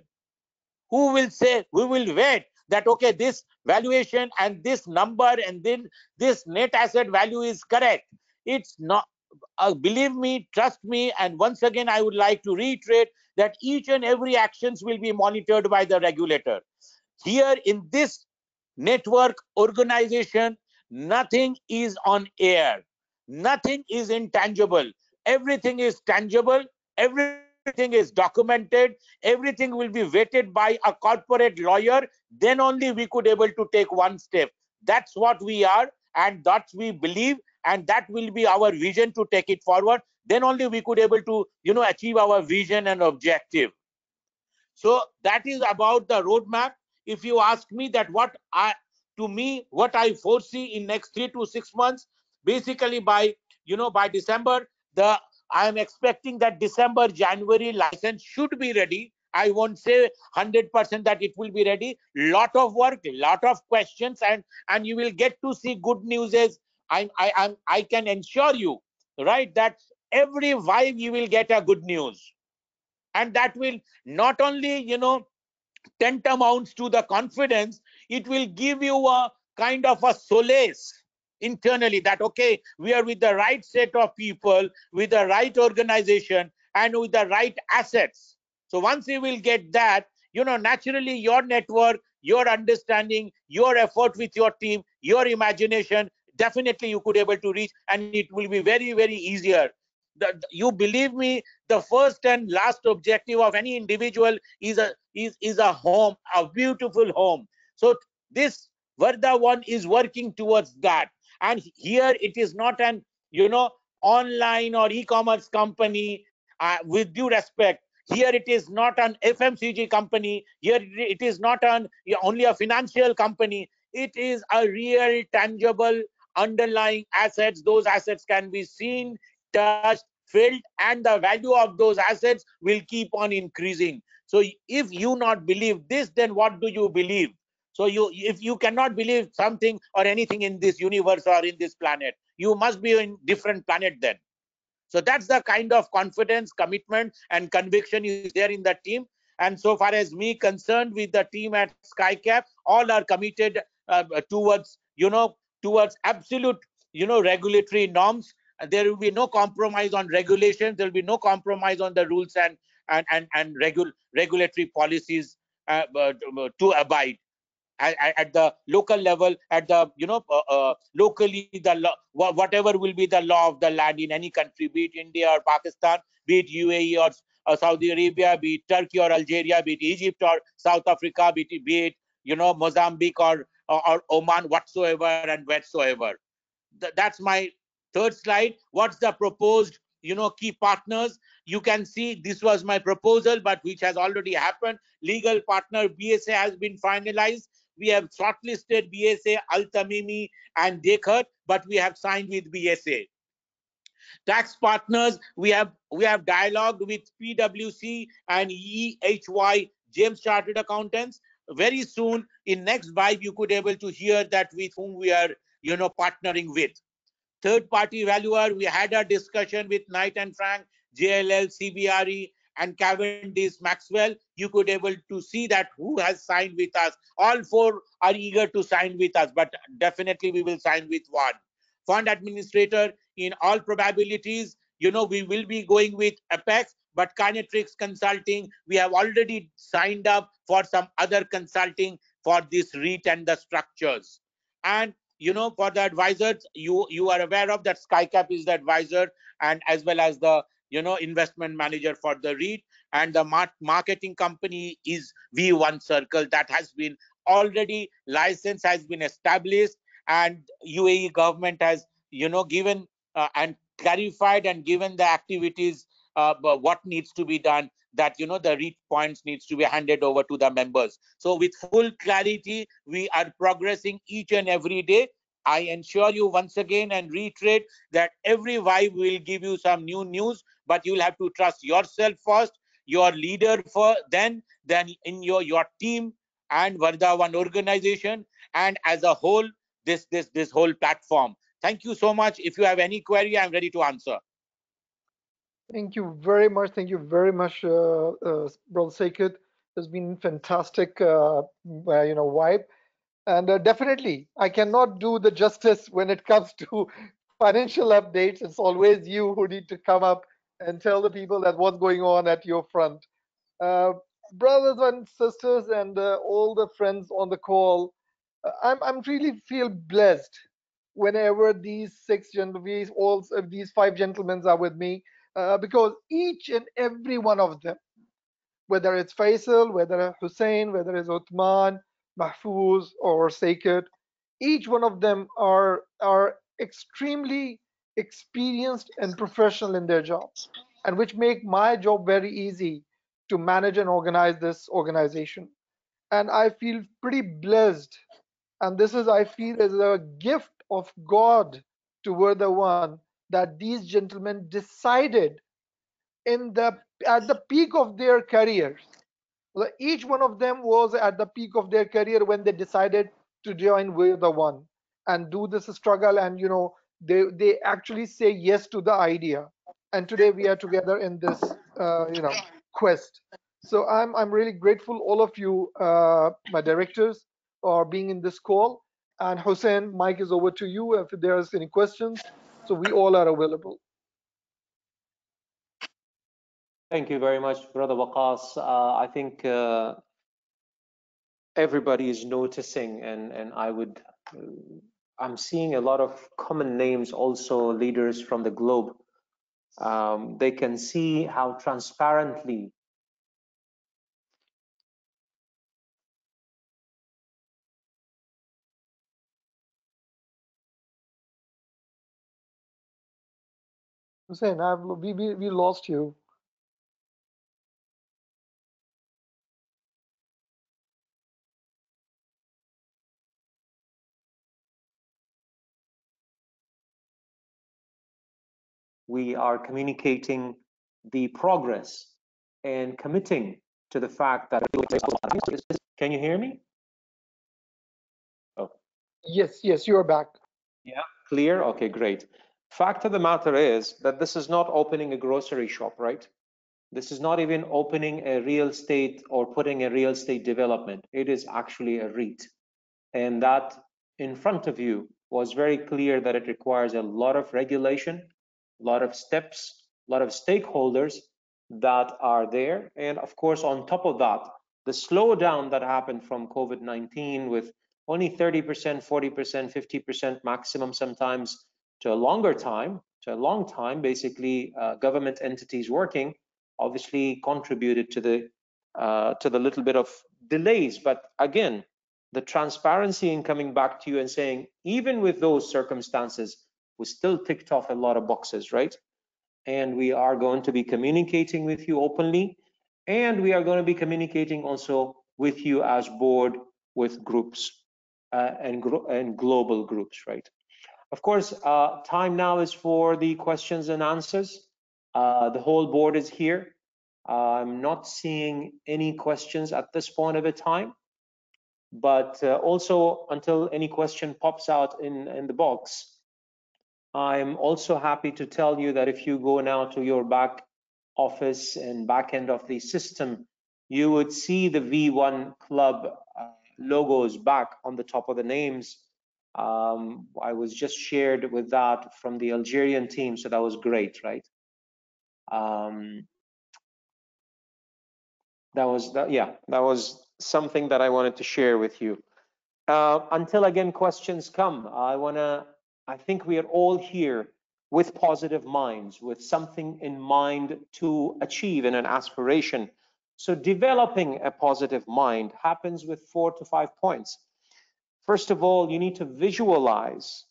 Who will say, we will wait that, okay, this valuation and this number and then this net asset value is correct? It's not. Believe me, trust me, and once again, I would like to reiterate that each and every actions will be monitored by the regulator. Here in this network organization, nothing is on air. Nothing is intangible. Everything is tangible. Everything is documented. Everything will be vetted by a corporate lawyer. Then only we could able to take one step. That's what we are, and that's we believe, and that will be our vision to take it forward. Then only we could able to achieve our vision and objective. So that is about the roadmap. If you ask me that what I foresee in next 3 to 6 months, basically by December, I am expecting that December, January license should be ready. I won't say 100% that it will be ready. Lot of work, lot of questions, and you will get to see good news. I can ensure you, right, that every vibe you will get a good news, and that will not only tantamounts to the confidence, it will give you a kind of a solace internally that okay, we are with the right set of people, with the right organization, and with the right assets. So once you will get that, naturally your network, your understanding, your effort with your team, your imagination, definitely you could able to reach, and it will be very, very easier. You believe me, the first and last objective of any individual is a home, a beautiful home. So this VRDa1 is working towards that. And here it is not an online or e-commerce company. With due respect, here it is not an FMCG company. Here it is not only a financial company. It is a real tangible underlying assets. Those assets can be seen, touched, felt, and the value of those assets will keep on increasing. So if you not believe this, then what do you believe? So if you cannot believe something or anything in this universe or in this planet, you must be in different planet then. So that's the kind of confidence, commitment, and conviction is there in the team. And so far as me concerned, with the team at SkyCap, all are committed towards towards absolute regulatory norms. There will be no compromise on regulations. There will be no compromise on the rules and regulatory policies to abide at the local level, at the locally, whatever will be the law of the land in any country, be it India or Pakistan, be it UAE or Saudi Arabia, be it Turkey or Algeria, be it Egypt or South Africa, be it Mozambique or Oman, whatsoever and whatsoever. That's my third slide. What's the proposed key partners? You can see this was my proposal, but which has already happened. Legal partner BSA has been finalized. We have shortlisted BSA, Al Tamimi and Dekhat, but we have signed with BSA. Tax partners, we have dialogued with PwC and EHY, James Chartered Accountants. Very soon in next vibe you could able to hear that with whom we are partnering with. Third party valuer, we had a discussion with Knight and Frank, JLL, CBRE, and Cavendish Maxwell. You could able to see that who has signed with us. All four are eager to sign with us, but definitely we will sign with one. Fund administrator, in all probabilities, we will be going with Apex, but Kinetrix Consulting, we have already signed up for some other consulting for this REIT and the structures. And for the advisors, you are aware of that SkyCap is the advisor, and as well as the investment manager for the REIT, and the marketing company is V1 Circle, that has been already license has been established, and UAE government has given and clarified and given the activities what needs to be done, that the REIT points needs to be handed over to the members. So with full clarity, we are progressing each and every day. I ensure you once again and reiterate that every vibe will give you some new news, but you'll have to trust yourself first, your leader for then in your team and VRDa1 organization, and as a whole this whole platform. Thank you so much. If you have any query, I'm ready to answer. Thank you very much. Thank you very much, Brother Saket. It's been fantastic, vibe. And definitely, I cannot do the justice when it comes to financial updates. It's always you who need to come up and tell the people that what's going on at your front. Uh, Brothers and sisters, and all the friends on the call, I'm really feel blessed whenever these these five gentlemen are with me, because each and every one of them, whether it's Faisal, whether Hussein, whether it's Uthman, Mahfouz, or Saket, each one of them are extremely experienced and professional in their job, and which make my job very easy to manage and organize this organization. And I feel pretty blessed, and this is, I feel, is a gift of God to VRDa1, that these gentlemen decided in the at the peak of their careers. Each one of them was at the peak of their career when they decided to join VRDa1 and do this struggle, and they actually say yes to the idea. And today we are together in this quest. So I'm really grateful, all of you, my directors, for being in this call. And Hussein, Mike is over to you if there's any questions. So we all are available. Thank you very much, Brother Waqas. I think everybody is noticing, and I'm seeing a lot of common names, also leaders from the globe. They can see how transparently Hussein, we lost you. we are communicating the progress and committing to the fact that. Can you hear me? Oh, Yes, you are back. yeah, clear. Okay, great. Fact of the matter is that this is not opening a grocery shop, right? This is not even opening a real estate or putting a real estate development. It is actually a REIT. And that in front of you was very clear that it requires a lot of regulation, a lot of steps, a lot of stakeholders that are there. And of course, on top of that, the slowdown that happened from COVID-19 with only 30%, 40%, 50% maximum sometimes to a longer time, to a long time, basically government entities working, obviously contributed to the little bit of delays. But again, the transparency in coming back to you and saying, even with those circumstances, we still ticked off a lot of boxes, right? And we are going to be communicating with you openly, and we are going to be communicating also with you as board, with groups and global groups, right? Of course, time now is for the questions and answers. The whole board is here. I'm not seeing any questions at this point of a time. But also, until any question pops out in the box, I'm also happy to tell you that if you go now to your back office and back end of the system, you would see the V1 Club logos back on the top of the names. I was just shared with that from the Algerian team, so that was great, right? That was something that I wanted to share with you. Until again questions come, I think we are all here with positive minds, with something in mind to achieve and an aspiration. So developing a positive mind happens with 4 to 5 points. First of all, you need to visualize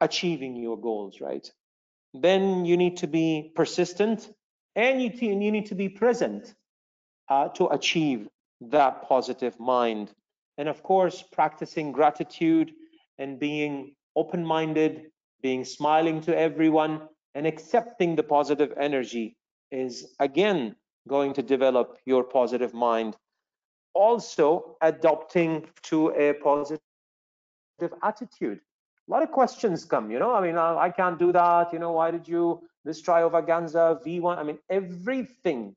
achieving your goals, right? Then you need to be persistent, and you need to be present to achieve that positive mind. And of course, practicing gratitude and being open-minded, being smiling to everyone, and accepting the positive energy is again going to develop your positive mind. Also, adopting to a positive attitude. A lot of questions come, I mean, I can't do that, why did you, this Triovaganza, V1, I mean, everything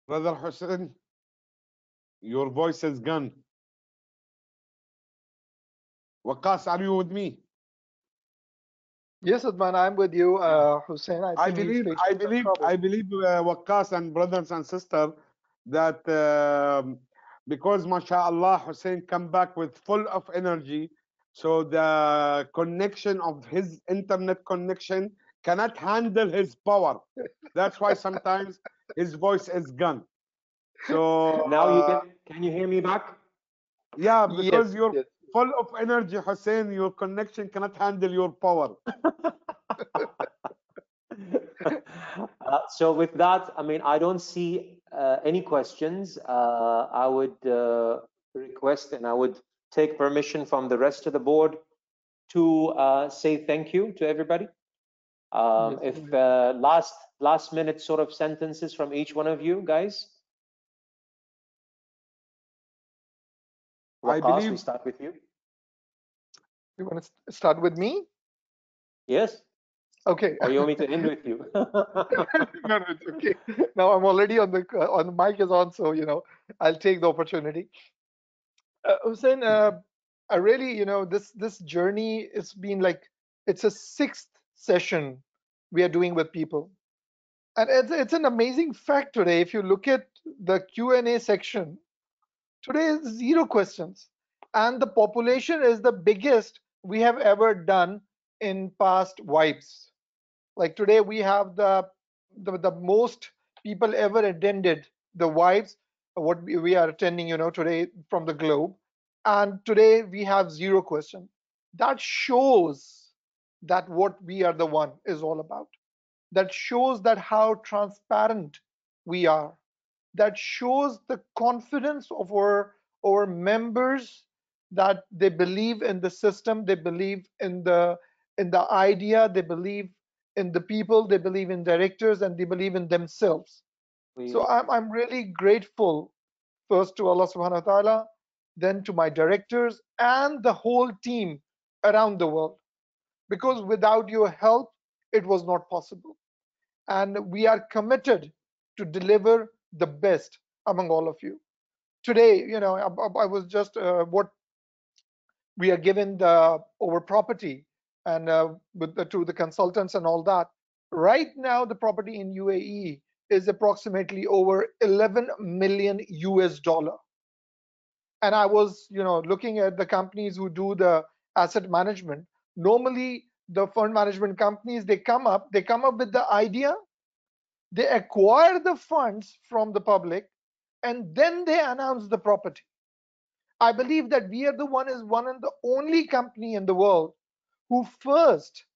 Brother Hussein, your voice is gone. Waqas, are you with me? Yes, Adman, I'm with you, Hussein. I I think he's believe, facing I some believe, trouble. I believe, Waqas and brothers and sisters, that because mashallah Hussein come back with full of energy, so the connection of his internet connection cannot handle his power. That's why sometimes his voice is gone. So Now you can you hear me back? yeah, Yes, because you're yes. full of energy, Hussein, your connection cannot handle your power. So with that, I mean, I don't see any questions. I would request and I would take permission from the rest of the board to say thank you to everybody. Yes, If go ahead. last minute sort of sentences from each one of you guys. I Waqas, we believe start with you. You want to start with me? Yes, Okay. or you want me to end with you? No, no, it's okay. Now I'm already on the mic is on, so I'll take the opportunity. Hussein, I really, this journey, it's been like it's a sixth session we are doing with people, and it's an amazing fact today. If you look at the Q&A section, today is zero questions, and the population is the biggest we have ever done in past vibes. Like today, we have the most people ever attended the vibes. What we are attending, today from the globe, and today we have zero question. That shows that what we are the one is all about. That shows that how transparent we are. That shows the confidence of our members, that they believe in the system, they believe in the idea, they believe in the people, they believe in directors, and they believe in themselves. So I'm really grateful, first to Allah subhanahu wa ta'ala, then to my directors and the whole team around the world, because without your help it was not possible, and we are committed to deliver the best among all of you. Today, I was just what we are given over property, and to the consultants and all that. Right now, the property in UAE is approximately over 11 million US dollar. And I was, looking at the companies who do the asset management. Normally, the fund management companies, they come up with the idea, they acquire the funds from the public, and then they announce the property. I believe that VRDa1 is one of the only company in the world who first,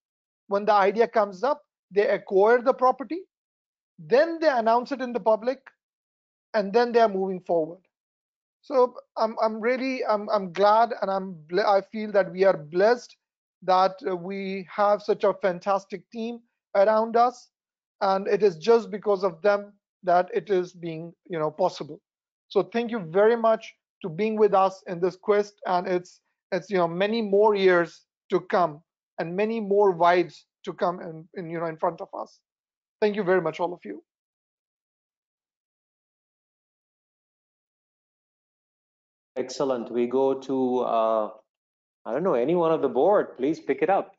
when the idea comes up, they acquire the property, then they announce it in the public, and then they are moving forward. So I'm glad, and I feel that we are blessed that we have such a fantastic team around us, and it is just because of them that it is being possible. So thank you very much to being with us in this quest, and it's many more years to come and many more vibes to come in front of us. Thank you very much, all of you. Excellent. We go to I don't know, any one of the board. Please pick it up.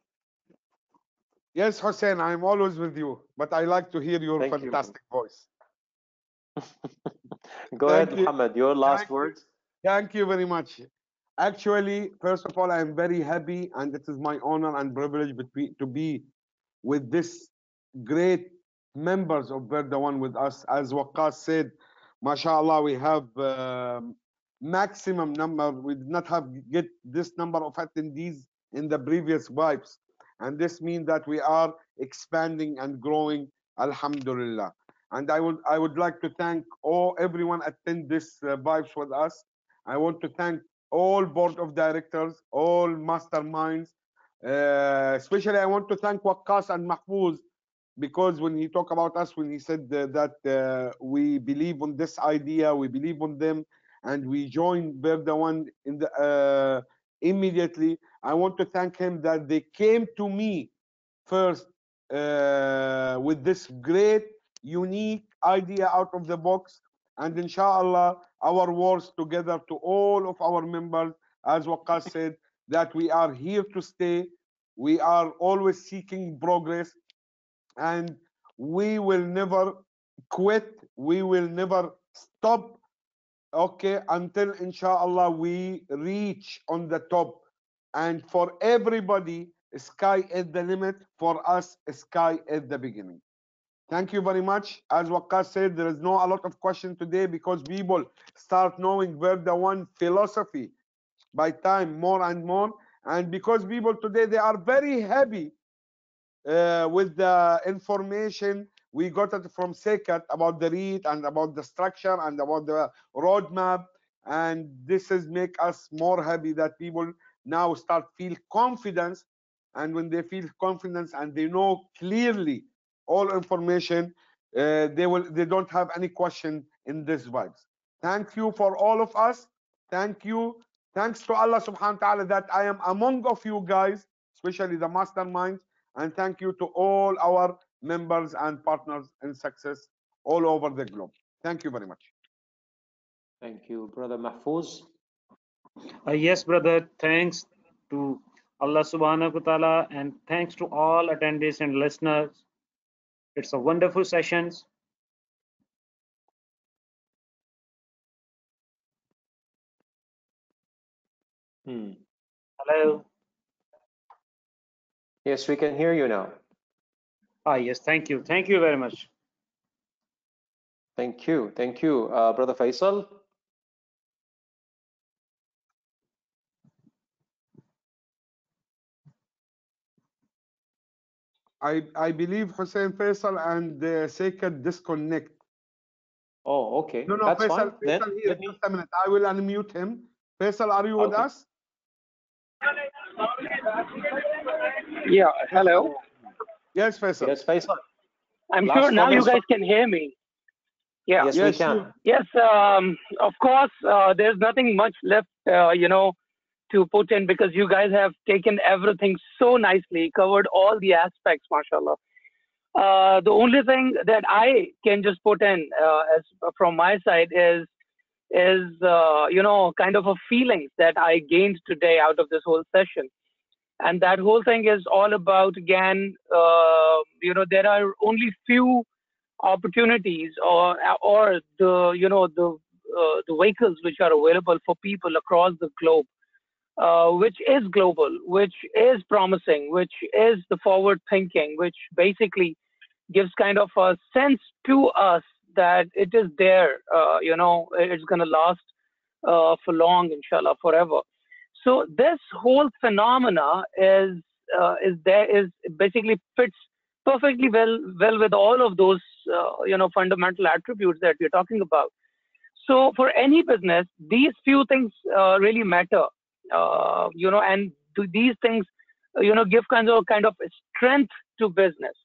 Yes, Hussein, I'm always with you, but I like to hear your Thank you. fantastic voice. Go Thank ahead, you. Muhammad. Your last Thank you. words. Thank you very much. Actually, first of all, I am very happy, and it is my honor and privilege to be with this great members of VRDa1 with us. As Waqas said, mashallah, we have maximum number. We did not have get this number of attendees in the previous vibes. And this means that we are expanding and growing, alhamdulillah. And I would like to thank everyone attend this vibes with us. I want to thank all board of directors, all masterminds. Especially, I want to thank Waqas and Mahfouz, because when he talked about us, when he said that we believe on this idea, we believe on them, and we joined VRDa1 in the immediately. I want to thank him that they came to me first with this great, unique idea out of the box, and inshallah, our words together to all of our members, as Waqas said, that we are here to stay. We are always seeking progress, and we will never quit. We will never stop Okay, until inshallah we reach on the top. And for everybody, sky is the limit. For us, sky is the beginning. Thank you very much. As Waqqas said, there is no a lot of question today because people start knowing VRDa1 philosophy by time more and more. And because people today, they are very happy with the information we got it from Sekat about the read and about the structure and about the roadmap. And this is make us more happy that people now start feel confidence. And when they feel confidence and they know clearly all information, they don't have any question in this vibes. Thank you for all of us. Thank you. Thanks to Allah subhanahu wa ta'ala that I am among of you guys, especially the masterminds. And thank you to all our members and partners in success all over the globe. Thank you very much. Thank you, Brother Mahfouz. Yes, brother. Thanks to Allah subhanahu wa ta'ala and thanks to all attendees and listeners. It's a wonderful sessions. Hello. Yes, we can hear you now. Yes, thank you. Thank you very much. Thank you. Thank you. Brother Faisal? I believe Hussein Faisal and Sekat disconnect. Oh, okay. No, That's Faisal, fine. Then Faisal here. let me. Just a minute. I will unmute him. Faisal, are you with Okay. us? Yeah, hello. Yes, Faisal. Yes, Faisal. I'm Last sure now you comments guys from can hear me. Yeah. Yes, Yes, we can. sure. Yes, of course, there's nothing much left, to put in because you guys have taken everything so nicely, covered all the aspects, mashallah. The only thing that I can just put in as from my side is kind of a feelings that I gained today out of this whole session. And that whole thing is all about, again, there are only few opportunities or the vehicles which are available for people across the globe, which is global, which is promising, which is the forward thinking, which basically gives kind of a sense to us that it is there, it's going to last for long, inshallah, forever. So this whole phenomena is basically fits perfectly well with all of those fundamental attributes that we're talking about. So for any business, these few things really matter, and these things give kind of strength to business.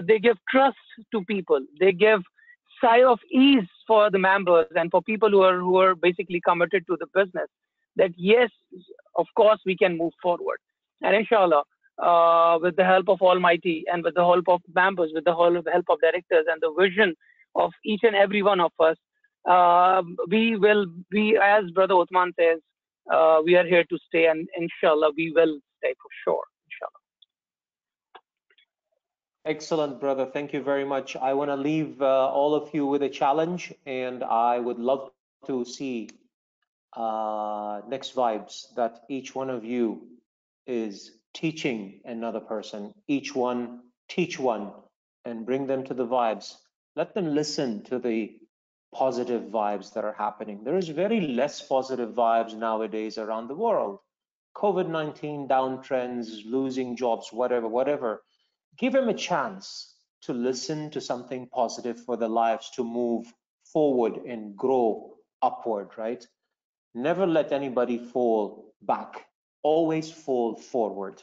They give trust to people. They give sigh of ease for the members and for people who are basically committed to the business. That yes, of course we can move forward, and inshallah, with the help of Almighty and with the help of members, with the help of directors and the vision of each and every one of us, we will be, as Brother Uthman says, we are here to stay, and inshallah we will stay for sure. Inshallah. Excellent, brother. Thank you very much. I want to leave all of you with a challenge, and I would love to see next vibes that each one of you is teaching another person. Each one teach one and bring them to the vibes. Let them listen to the positive vibes that are happening. There is very less positive vibes nowadays around the world. COVID-19 downtrends, losing jobs, whatever. Give them a chance to listen to something positive for their lives to move forward and grow upward, right? Never let anybody fall back. Always fall forward.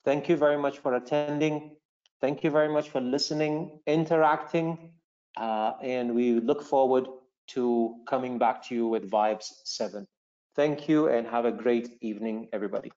Thank you very much for attending. Thank you very much for listening, interacting, and we look forward to coming back to you with Vibes 7. Thank you and have a great evening, everybody.